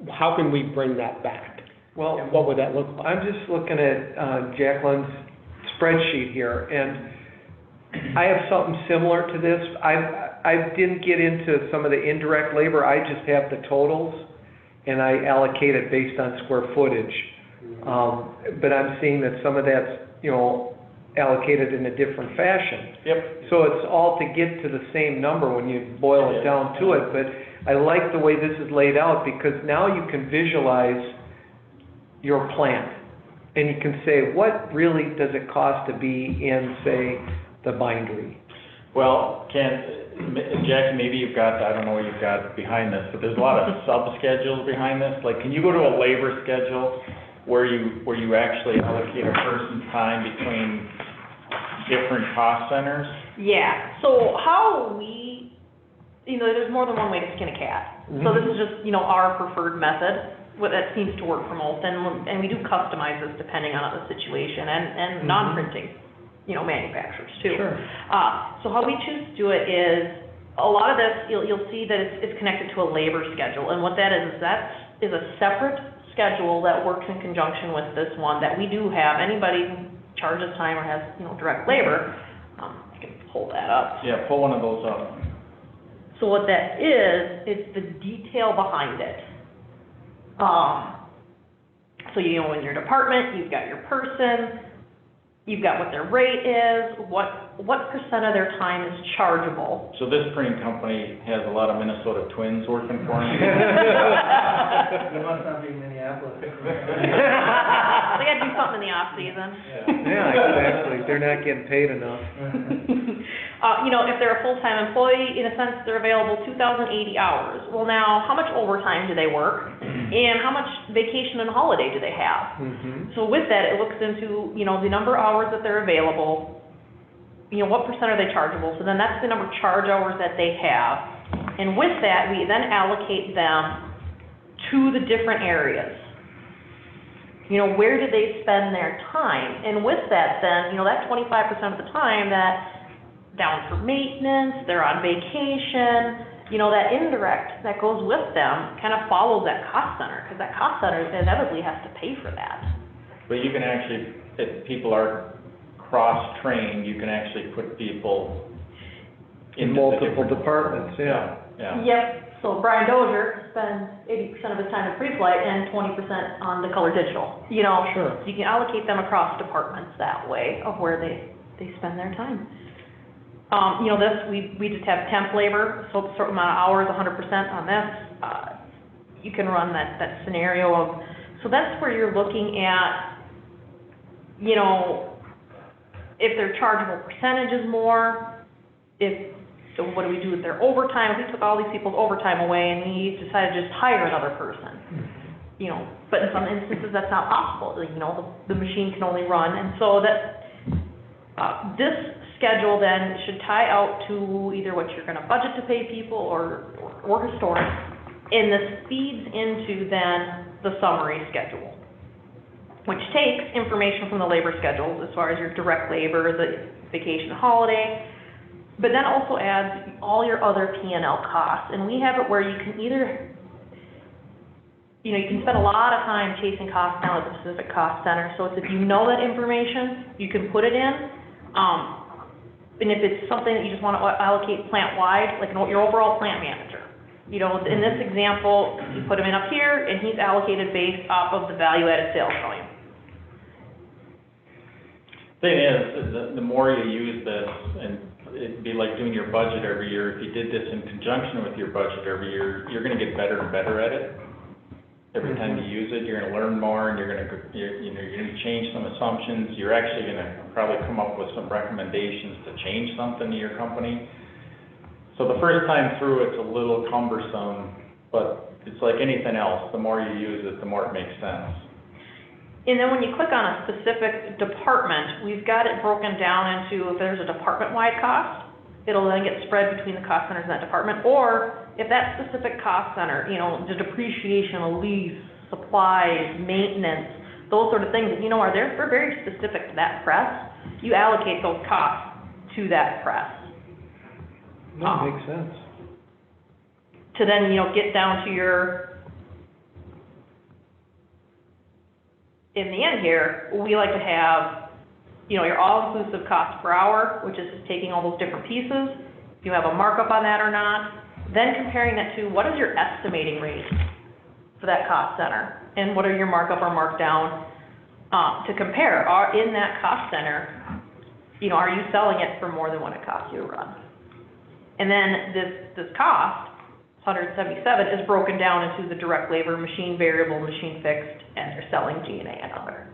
how can we bring that back? Well, And what would that look like? I'm just looking at Jacquelyn's spreadsheet here, and I have something similar to this. I didn't get into some of the indirect labor, I just have the totals, and I allocate it based on square footage. But I'm seeing that some of that's, allocated in a different fashion. Yep. So it's all to get to the same number when you boil it down to it, but I like the way this is laid out, because now you can visualize your plant, and you can say, what really does it cost to be in, say, the bindery? Well, Jackie, maybe you've got, I don't know what you've got behind this, but there's a lot of sub-schedules behind this. Like, can you go to a labor schedule where you actually allocate a person's time between different cost centers? Yeah, so how we, there's more than one way to skin a cat. So this is just, our preferred method, what that seems to work for most, and we do customize this depending on the situation, and non-printing, manufacturers too. Sure. So how we choose to do it is, a lot of this, you'll see that it's connected to a labor schedule, and what that is that is a separate schedule that works in conjunction with this one that we do have. Anybody who charges time or has, direct labor, I can pull that up. Yeah, pull one of those up. So what that is, it's the detail behind it. So in your department, you've got your person, you've got what their rate is, what percent of their time is chargeable. So this printing company has a lot of Minnesota twins working for them. They must not be in Minneapolis. They gotta do something in the off-season. Yeah, exactly, they're not getting paid enough. If they're a full-time employee, in a sense, they're available 2,080 hours. Well, now, how much overtime do they work? And how much vacation and holiday do they have? So with that, it looks into, the number of hours that they're available, what percent are they chargeable? So then that's the number of charge hours that they have. And with that, we then allocate them to the different areas. Where do they spend their time? And with that then, that 25% of the time that down for maintenance, they're on vacation, that indirect that goes with them kind of follows that cost center, because that cost center inevitably has to pay for that. But you can actually, if people are cross-trained, you can actually put people In into multiple departments, yeah. Yeah. Yep, so Brian Dozier spends 80% of his time in pre-flight and 20% on the color digital, Sure. So you can allocate them across departments that way of where they spend their time. We just have temp labor, so a certain amount of hours, 100% on this. You can run that scenario of, so that's where you're looking at, if their chargeable percentage is more, so what do we do with their overtime? If we took all these people's overtime away and we decided to just hire another person, but in some instances that's not possible. The machine can only run, and so this schedule then should tie out to either what you're going to budget to pay people or historic, and this feeds into then the summary schedule, which takes information from the labor schedules as far as your direct labor, the vacation, holiday, but then also adds all your other P&L costs. And we have it where you can either, you can spend a lot of time chasing costs down at the specific cost center. So if you know that information, you can put it in. And if it's something that you just want to allocate plant-wide, like your overall plant manager, in this example, you put him in up here, and he's allocated based off of the value-added sales volume. Thing is, the more you use this, and it'd be like doing your budget every year. If you did this in conjunction with your budget every year, you're going to get better and better at it. Every time you use it, you're going to learn more, and you're going to change some assumptions. You're actually going to probably come up with some recommendations to change something to your company. So the first time through, it's a little cumbersome, but it's like anything else. The more you use it, the more it makes sense. And then when you click on a specific department, we've got it broken down into, if there's a department-wide cost, it'll then get spread between the cost centers in that department, or if that specific cost center, the depreciation, a lease, supplies, maintenance, those sort of things that are there, they're very specific to that press, you allocate those costs to that press. That makes sense. To then, get down to your, in the end here, we like to have your all-inclusive cost per hour, which is taking all those different pieces, if you have a markup on that or not, then comparing that to what is your estimating rate for that cost center, and what are your markup or markdown, to compare, in that cost center, are you selling it for more than what it costs you to run? And then this cost, 177, is broken down into the direct labor, machine variable, machine fixed, and their selling G&A and other.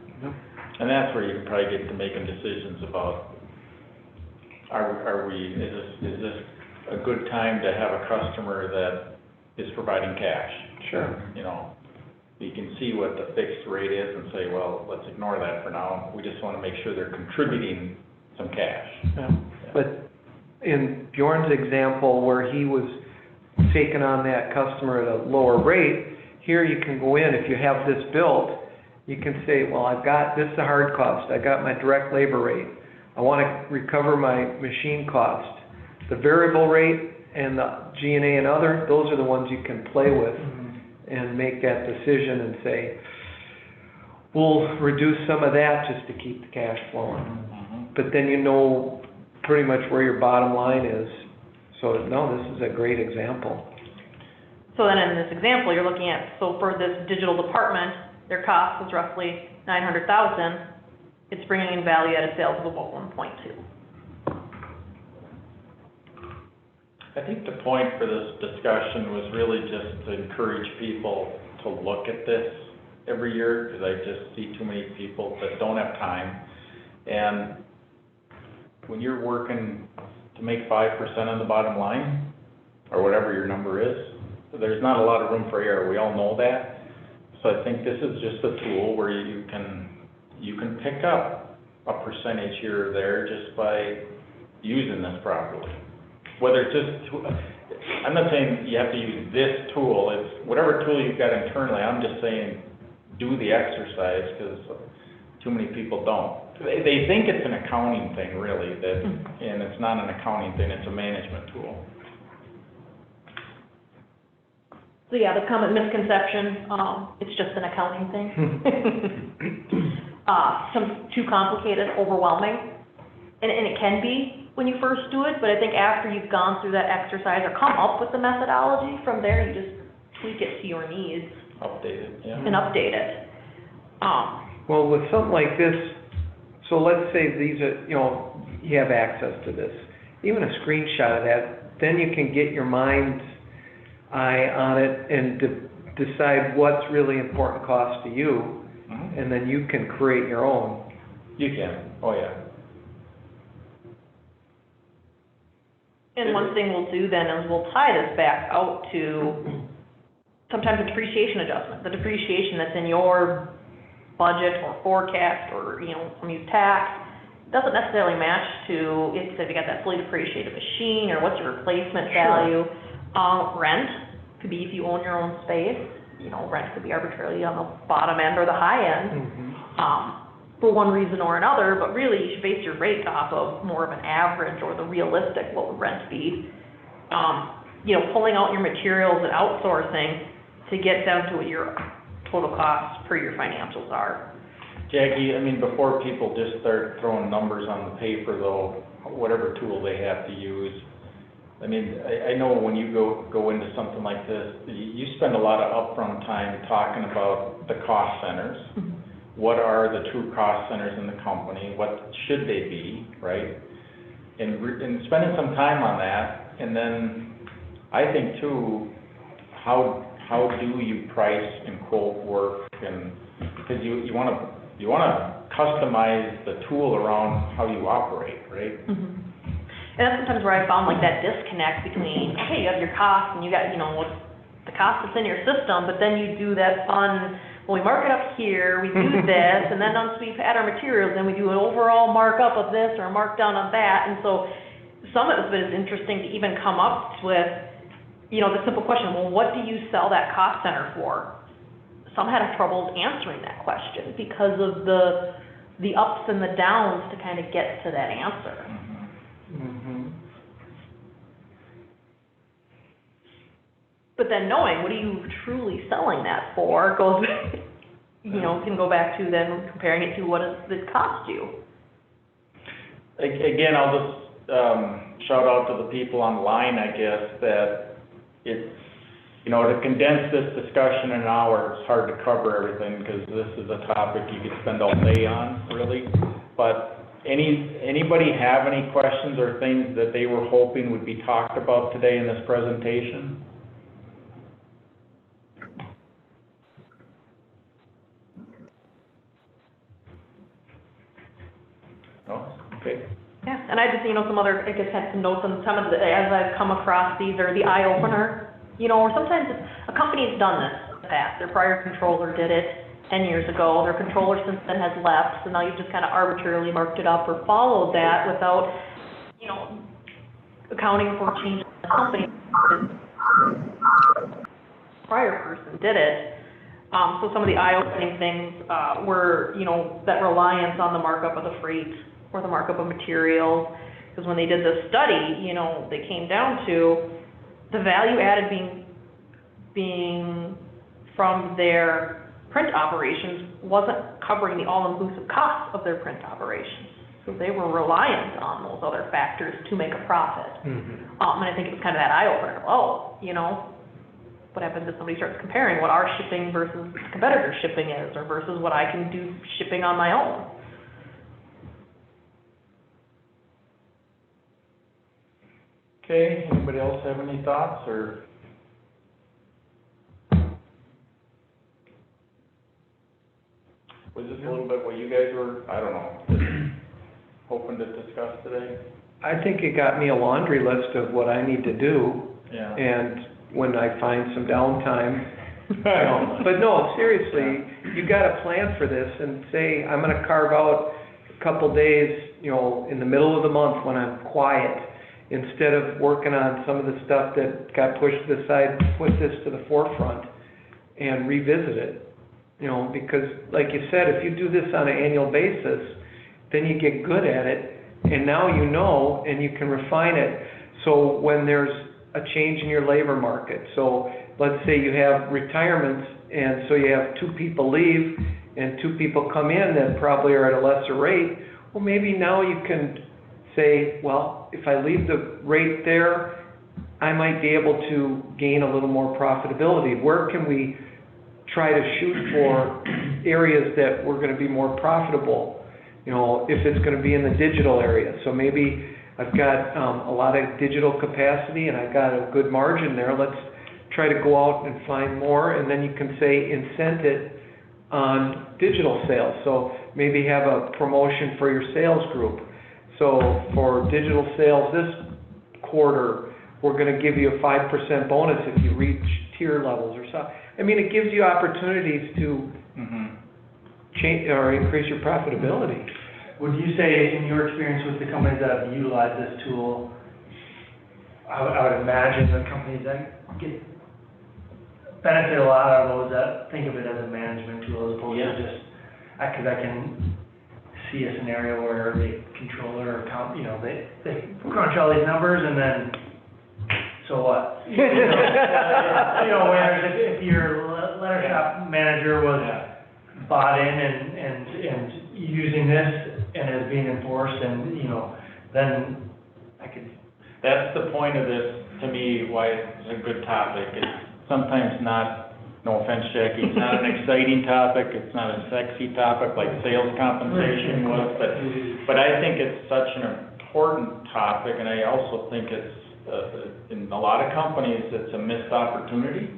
And that's where you can probably get to making decisions about, is this a good time to have a customer that is providing cash? Sure. You can see what the fixed rate is and say, well, let's ignore that for now. We just want to make sure they're contributing some cash. Yeah. But in Bjorn's example, where he was taking on that customer at a lower rate, here you can go in, if you have this built, you can say, well, this is the hard cost, I got my direct labor rate, I want to recover my machine cost. The variable rate and the G&A and other, those are the ones you can play with and make that decision and say, we'll reduce some of that just to keep the cash flowing. But then you know pretty much where your bottom line is. So, no, this is a great example. So then in this example, you're looking at, so for this digital department, their cost was roughly $900,000. It's bringing in value at a sales of about 1.2. I think the point for this discussion was really just to encourage people to look at this every year, because I just see too many people that don't have time. And when you're working to make 5% on the bottom line, or whatever your number is, there's not a lot of room for error. We all know that. So I think this is just a tool where you can pick up a percentage here or there just by using this properly. Whether it's just, I'm not saying you have to use this tool, it's whatever tool you've got internally, I'm just saying do the exercise, because too many people don't. They think it's an accounting thing, really, and it's not an accounting thing, it's a management tool. So yeah, the common misconception, it's just an accounting thing. Too complicated, overwhelming, and it can be when you first do it, but I think after you've gone through that exercise or come up with the methodology, from there you just tweak it to your needs. Update it, yeah. And update it. Well, with something like this, so let's say these are, you have access to this, even a screenshot of that, then you can get your mind's eye on it and decide what's really important cost to you, and then you can create your own. You can, oh yeah. And one thing we'll do then is we'll tie this back out to sometimes a depreciation adjustment. The depreciation that's in your budget or forecast or, some use tax doesn't necessarily match to if you got that fully depreciated machine or what's your replacement value. Rent could be if you own your own space. Rent could be arbitrarily on the bottom end or the high end. For one reason or another, but really you should base your rate off of more of an average or the realistic, what would rent be. Pulling out your materials and outsourcing to get down to what your total costs per your financials are. Jackie, before people just start throwing numbers on the paper though, whatever tool they have to use, I know when you go into something like this, you spend a lot of upfront time talking about the cost centers. What are the true cost centers in the company? What should they be, right? And spending some time on that, and then I think too, how do you price and quote work, and because you want to customize the tool around how you operate, right? And that's sometimes where I found like that disconnect between, okay, you have your cost and you got, what's the cost that's in your system, but then you do that fun, well, we mark it up here, we do this, and then once we add our materials, then we do an overall markup of this or a markdown of that. And so some of it is interesting to even come up with, the simple question, well, what do you sell that cost center for? Some had trouble answering that question because of the ups and the downs to kind of get to that answer. But then knowing what are you truly selling that for goes, can go back to then comparing it to what does this cost you. Again, I'll just, shout out to the people online, I guess, that it's, you know, to condense this discussion in an hour, it's hard to cover everything, because this is a topic you could spend all day on, really. But anybody have any questions or things that they were hoping would be talked about today in this presentation? No? Okay. Yeah, and I just, some other, I guess, had some notes on some of the, as I've come across these, or the eye-opener, or sometimes a company's done this in the past. Their prior controller did it 10 years ago, their controller since then has left, so now you've just kind of arbitrarily marked it up or followed that without, accounting for changes in the company. Prior person did it. So some of the eye-opening things were, that reliance on the markup of the freight or the markup of materials, because when they did the study, they came down to the value added being from their print operations wasn't covering the all-inclusive costs of their print operations. So they were reliant on those other factors to make a profit. And I think it was kind of that eye-opener. What happens if somebody starts comparing what our shipping versus competitor shipping is, or versus what I can do shipping on my own? Okay, anybody else have any thoughts, or? Was this a little bit what you guys were, I don't know, hoping to discuss today? I think it got me a laundry list of what I need to do. Yeah. And when I find some downtime, but no, seriously, you gotta plan for this and say, I'm gonna carve out a couple days, in the middle of the month when I'm quiet, instead of working on some of the stuff that got pushed to the side, put this to the forefront and revisit it. Because like you said, if you do this on an annual basis, then you get good at it, and now and you can refine it. So when there's a change in your labor market, so let's say you have retirements, and so you have 2 people leave and 2 people come in that probably are at a lesser rate, well, maybe now you can say, well, if I leave the rate there, I might be able to gain a little more profitability. Where can we try to shoot for areas that we're going to be more profitable? If it's going to be in the digital area. So maybe I've got a lot of digital capacity and I've got a good margin there. Let's try to go out and find more, and then you can say incent it on digital sales. So maybe have a promotion for your sales group. So for digital sales this quarter, we're going to give you a 5% bonus if you reach tier levels or something. I mean, it gives you opportunities to change or increase your profitability. Would you say, in your experience with the companies that have utilized this tool, I would imagine the companies that benefit a lot are those that think of it as a management tool as opposed to just, because I can see a scenario where the controller account, they crunch all these numbers and then, so what? Whereas if your letter shop manager was bought in and using this and is being enforced, and then I could. That's the point of this, to me, why it's a good topic. It's sometimes not, no offense, Jackie, it's not an exciting topic, it's not a sexy topic like sales compensation was, but I think it's such an important topic, and I also think it's, in a lot of companies, it's a missed opportunity,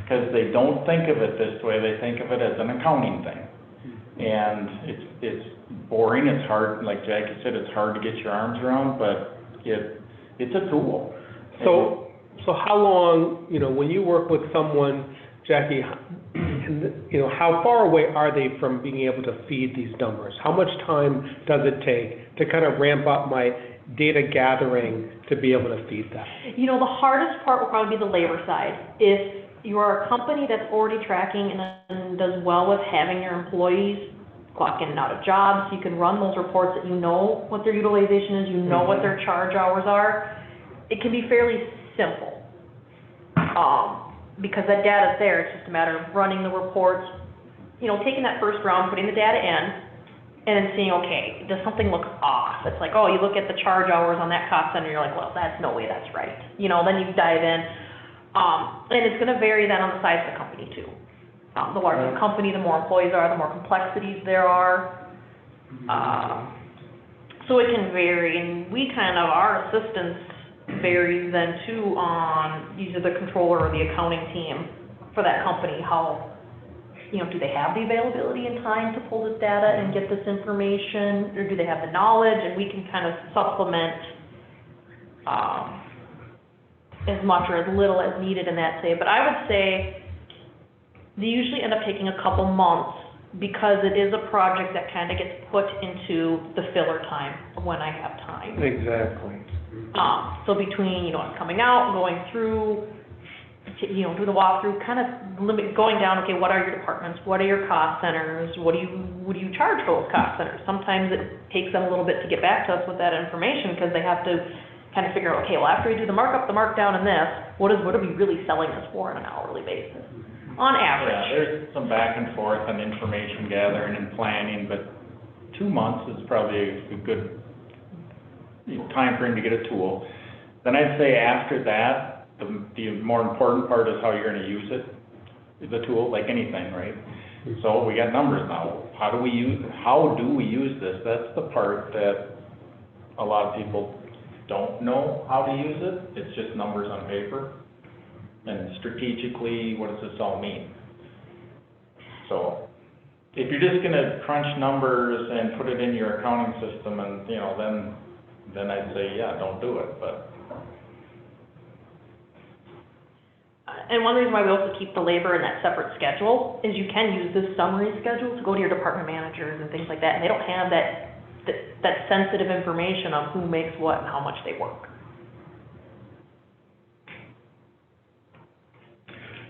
because they don't think of it this way, they think of it as an accounting thing. And it's boring, it's hard, like Jackie said, it's hard to get your arms around, but it's a tool. So how long, when you work with someone, Jackie, how far away are they from being able to feed these numbers? How much time does it take to kind of ramp up my data gathering to be able to feed that? The hardest part will probably be the labor side. If you are a company that's already tracking and does well with having your employees clock in and out of jobs, you can run those reports that you know what their utilization is, you know what their charge hours are, it can be fairly simple. Because that data's there, it's just a matter of running the reports, taking that first round, putting the data in, and then seeing, okay, does something look off? It's like, oh, you look at the charge hours on that cost center, you're like, well, that's no way that's right. You know, then you dive in, and it's gonna vary then on the size of the company too. The larger the company, the more employees are, the more complexities there are. So it can vary, and we kind of, our assistance varies then too on either the controller or the accounting team for that company, how, you know, do they have the availability and time to pull this data and get this information, or do they have the knowledge, and we can kind of supplement as much or as little as needed in that say. But I would say they usually end up taking a couple months because it is a project that kind of gets put into the filler time when I have time. Exactly. So between, you know, us coming out, going through, you know, do the walkthrough, kind of going down, okay, what are your departments, what are your cost centers, what do you charge for those cost centers? Sometimes it takes them a little bit to get back to us with that information because they have to kind of figure out, okay, well, after we do the markup, the markdown, and this, what are we really selling this for on an hourly basis, on average? Yeah, there's some back and forth on information gathering and planning, but 2 months is probably a good time frame to get a tool. Then I'd say after that, the more important part is how you're gonna use it, the tool, like anything, right? So we got numbers now. How do we use this? That's the part that a lot of people don't know how to use it. It's just numbers on paper. And strategically, what does this all mean? So if you're just gonna crunch numbers and put it in your accounting system and, you know, then I'd say, yeah, don't do it, but. And one reason why we also keep the labor in that separate schedule is you can use this summary schedule to go to your department managers and things like that, and they don't have that sensitive information on who makes what and how much they work.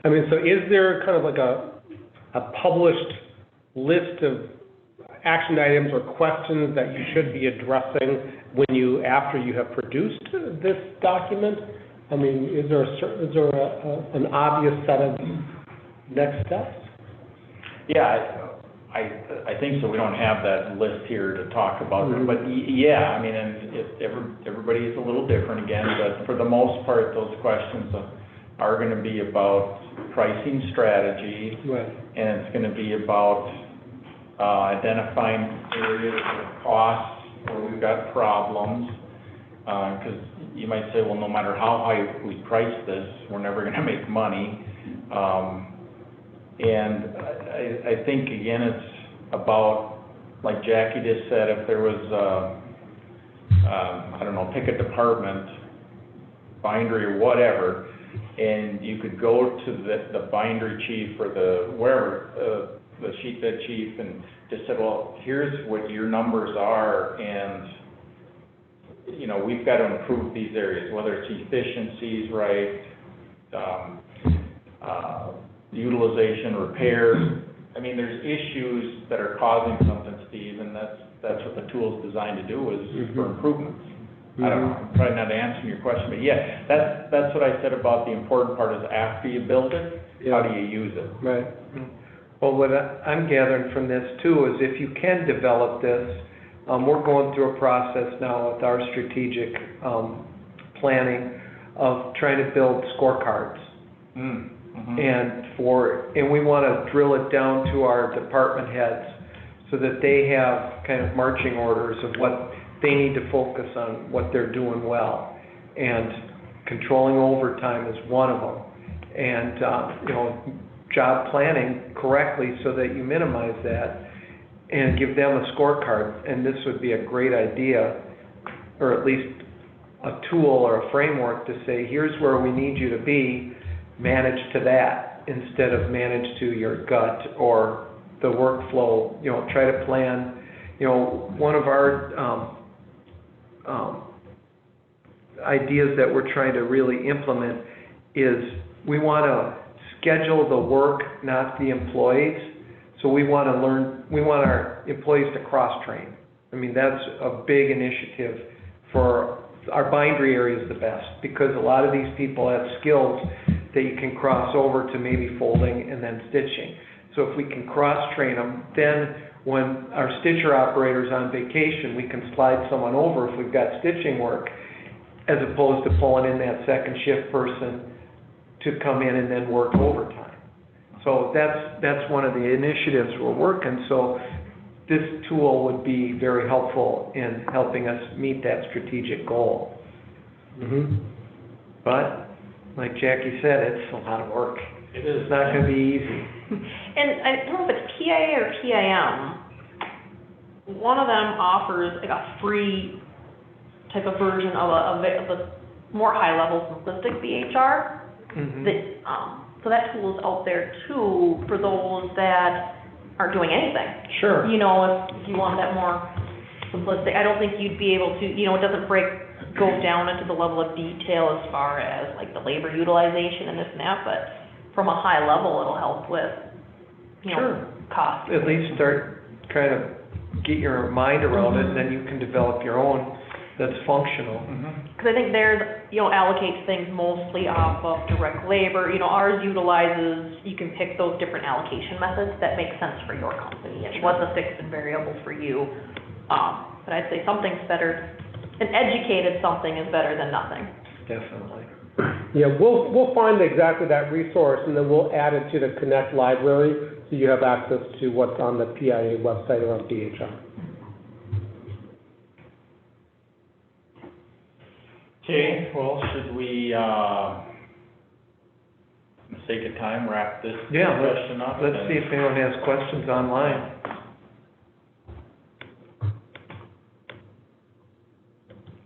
I mean, so is there kind of like a published list of action items or questions that you should be addressing after you have produced this document? I mean, is there an obvious set of next steps? Yeah, I think so. We don't have that list here to talk about, but yeah, I mean, and everybody's a little different again, but for the most part, those questions are gonna be about pricing strategy. Right. And it's gonna be about identifying areas of costs where we've got problems. Because you might say, well, no matter how high we price this, we're never gonna make money. And I think, again, it's about, like Jackie just said, if there was, I don't know, pick a department, bindery or whatever, and you could go to the bindery chief or wherever, the sheet fed chief, and just said, well, here's what your numbers are, and, you know, we've got to improve these areas, whether it's efficiencies, right, utilization, repairs. I mean, there's issues that are causing something, Steve, and that's what the tool is designed to do, is for improvements. I don't know, I'm probably not answering your question, but yeah, that's what I said about the important part is after you build it, how do you use it? Right. Well, what I'm gathering from this too is if you can develop this, we're going through a process now with our strategic planning of trying to build scorecards. And we want to drill it down to our department heads so that they have kind of marching orders of what they need to focus on, what they're doing well. And controlling overtime is one of them. And, you know, job planning correctly so that you minimize that and give them a scorecard. And this would be a great idea, or at least a tool or a framework to say, here's where we need you to be, manage to that, instead of manage to your gut or the workflow. You know, try to plan. You know, one of our ideas that we're trying to really implement is we want to schedule the work, not the employees. So we want our employees to cross-train. I mean, that's a big initiative for our bindery area is the best, because a lot of these people have skills that you can cross over to maybe folding and then stitching. So if we can cross-train them, then when our stitcher operator's on vacation, we can slide someone over if we've got stitching work, as opposed to pulling in that second shift person to come in and then work overtime. So that's one of the initiatives we're working, so this tool would be very helpful in helping us meet that strategic goal. But, like Jackie said, it's a lot of work. It is. It's not gonna be easy. And I don't know if it's PIA or PIM, one of them offers like a free type of version of a more high-level simplistic BHR. That, so that tool is out there too for those that aren't doing anything. Sure. You know, if you want that more simplistic, I don't think you'd be able to, you know, it doesn't go down into the level of detail as far as like the labor utilization and this and that, but from a high level, it'll help with, you know, cost. At least start kind of get your mind around it, and then you can develop your own that's functional. Because I think theirs, you know, allocates things mostly off of direct labor. You know, ours utilizes, you can pick those different allocation methods that make sense for your company. And what's a fixed and variable for you. But I'd say something's better, an educated something is better than nothing. Definitely. Yeah, we'll find exactly that resource, and then we'll add it to the Connect library, so you have access to what's on the PIA website or on DHR. Okay, well, should we, for the sake of time, wrap this discussion up? Let's see if anyone has questions online.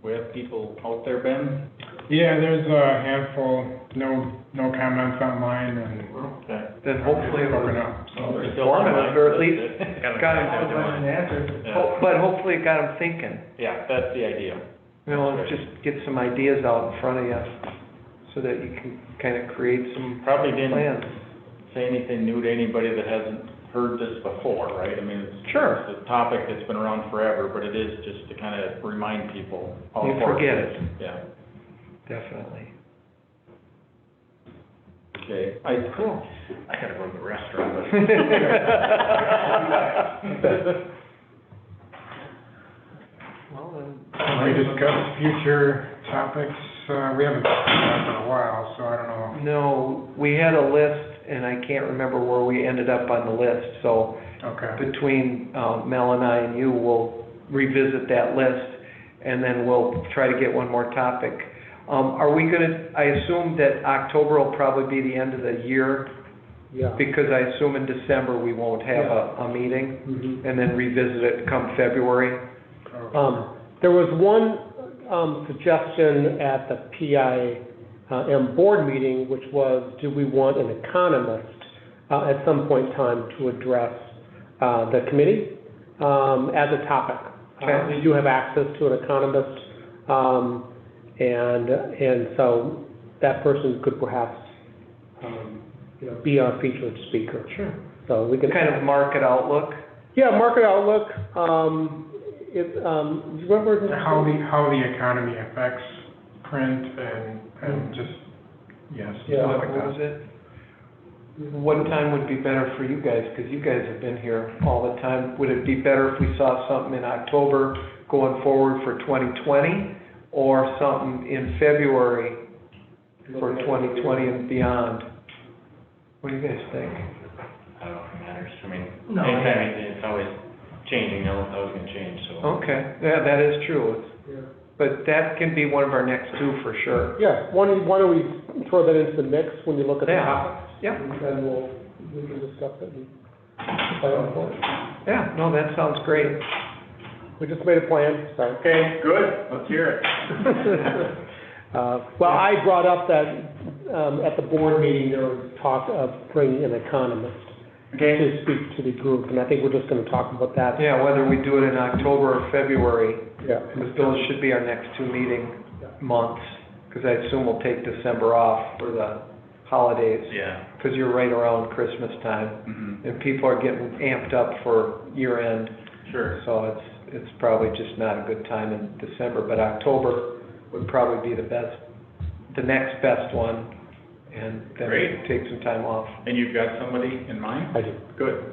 We have people out there, Ben? Yeah, there's a handful, no comments online, and Okay. Then hopefully it open was up. informative, or at least got Questions them, and answers. but hopefully it got them thinking. Yeah, that's the idea. You know, just get some ideas out in front of you, so that you can kind of create some Probably didn't plans. say anything new to anybody that hasn't heard this before, right? I mean, it's a topic that's been around forever, but it is just to kind of remind people how You important forget it is. it. Yeah. Definitely. Okay, I gotta go to the restaurant, Well, then. We discussed future topics, we haven't talked about that in a while, so I don't know. No, we had a list, and I can't remember where we ended up on the list, so Okay. between Mel and I and you, we'll revisit that list, and then we'll try to get one more topic. Are we gonna, I assume that October will probably be the end of the year, Yeah. because I assume in December we won't have a meeting, Mhm. and then revisit it come February. There was one suggestion at the PIM board meeting, which was, do we want an economist at some point in time to address the committee as a topic? Okay. We do have access to an economist, and so that person could perhaps, you know, be our featured speaker. Sure. So we can Kind of market outlook. Yeah, market outlook. Remember How the economy affects print and just, yes, Yeah. stuff What like that. was it? What time would be better for you guys? Because you guys have been here all the time. Would it be better if we saw something in October going forward for 2020, or something in February for 2020 and beyond? What do you guys think? I don't know if it matters. I mean, No. anytime, it's always changing, you know, it's always gonna change, so. Okay, yeah, that is true. But that can be one of our next two for sure. Yeah, why don't we throw that into the mix when you look at the Yeah. topics? Yeah. And then we can discuss it and plan for it. Yeah, no, that sounds great. We just made a plan, so. Okay, good, let's hear it. Well, I brought up that, at the board meeting, there was talk of bringing an economist to speak to the group, and I think we're just gonna talk about that. Yeah, whether we do it in October or February, Yeah. because those should be our next two meeting months, because I assume we'll take December off for the holidays, Yeah. because you're right around Christmas time, and people are getting amped up for year end, Sure. so it's probably just not a good time in December, but October would probably be the next best one, and then we Great. can take some time off. And you've got somebody in mind? I do. Good.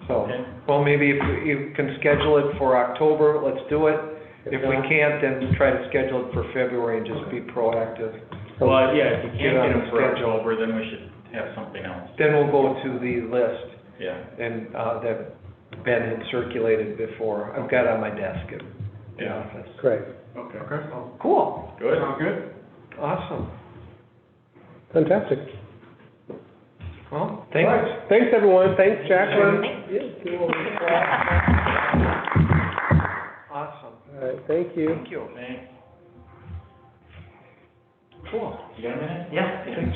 So, Okay. well, maybe if you can schedule it for October, let's do it. If we can't, then try to schedule it for February and just be proactive. Well, yeah, if you Get can't on get the them for schedule. October, then we should have something else. Then we'll go to the list Yeah. and, that Ben had circulated before. I've got it on my desk in the Yeah. office. Great, Okay. Okay, So, cool, Good. sounds good. awesome. fantastic. Well, thanks. Thanks, everyone, thanks, Jacquelyn. Awesome, All right, thank you. thank you. Thanks. Cool. You got a minute? Yeah. Thanks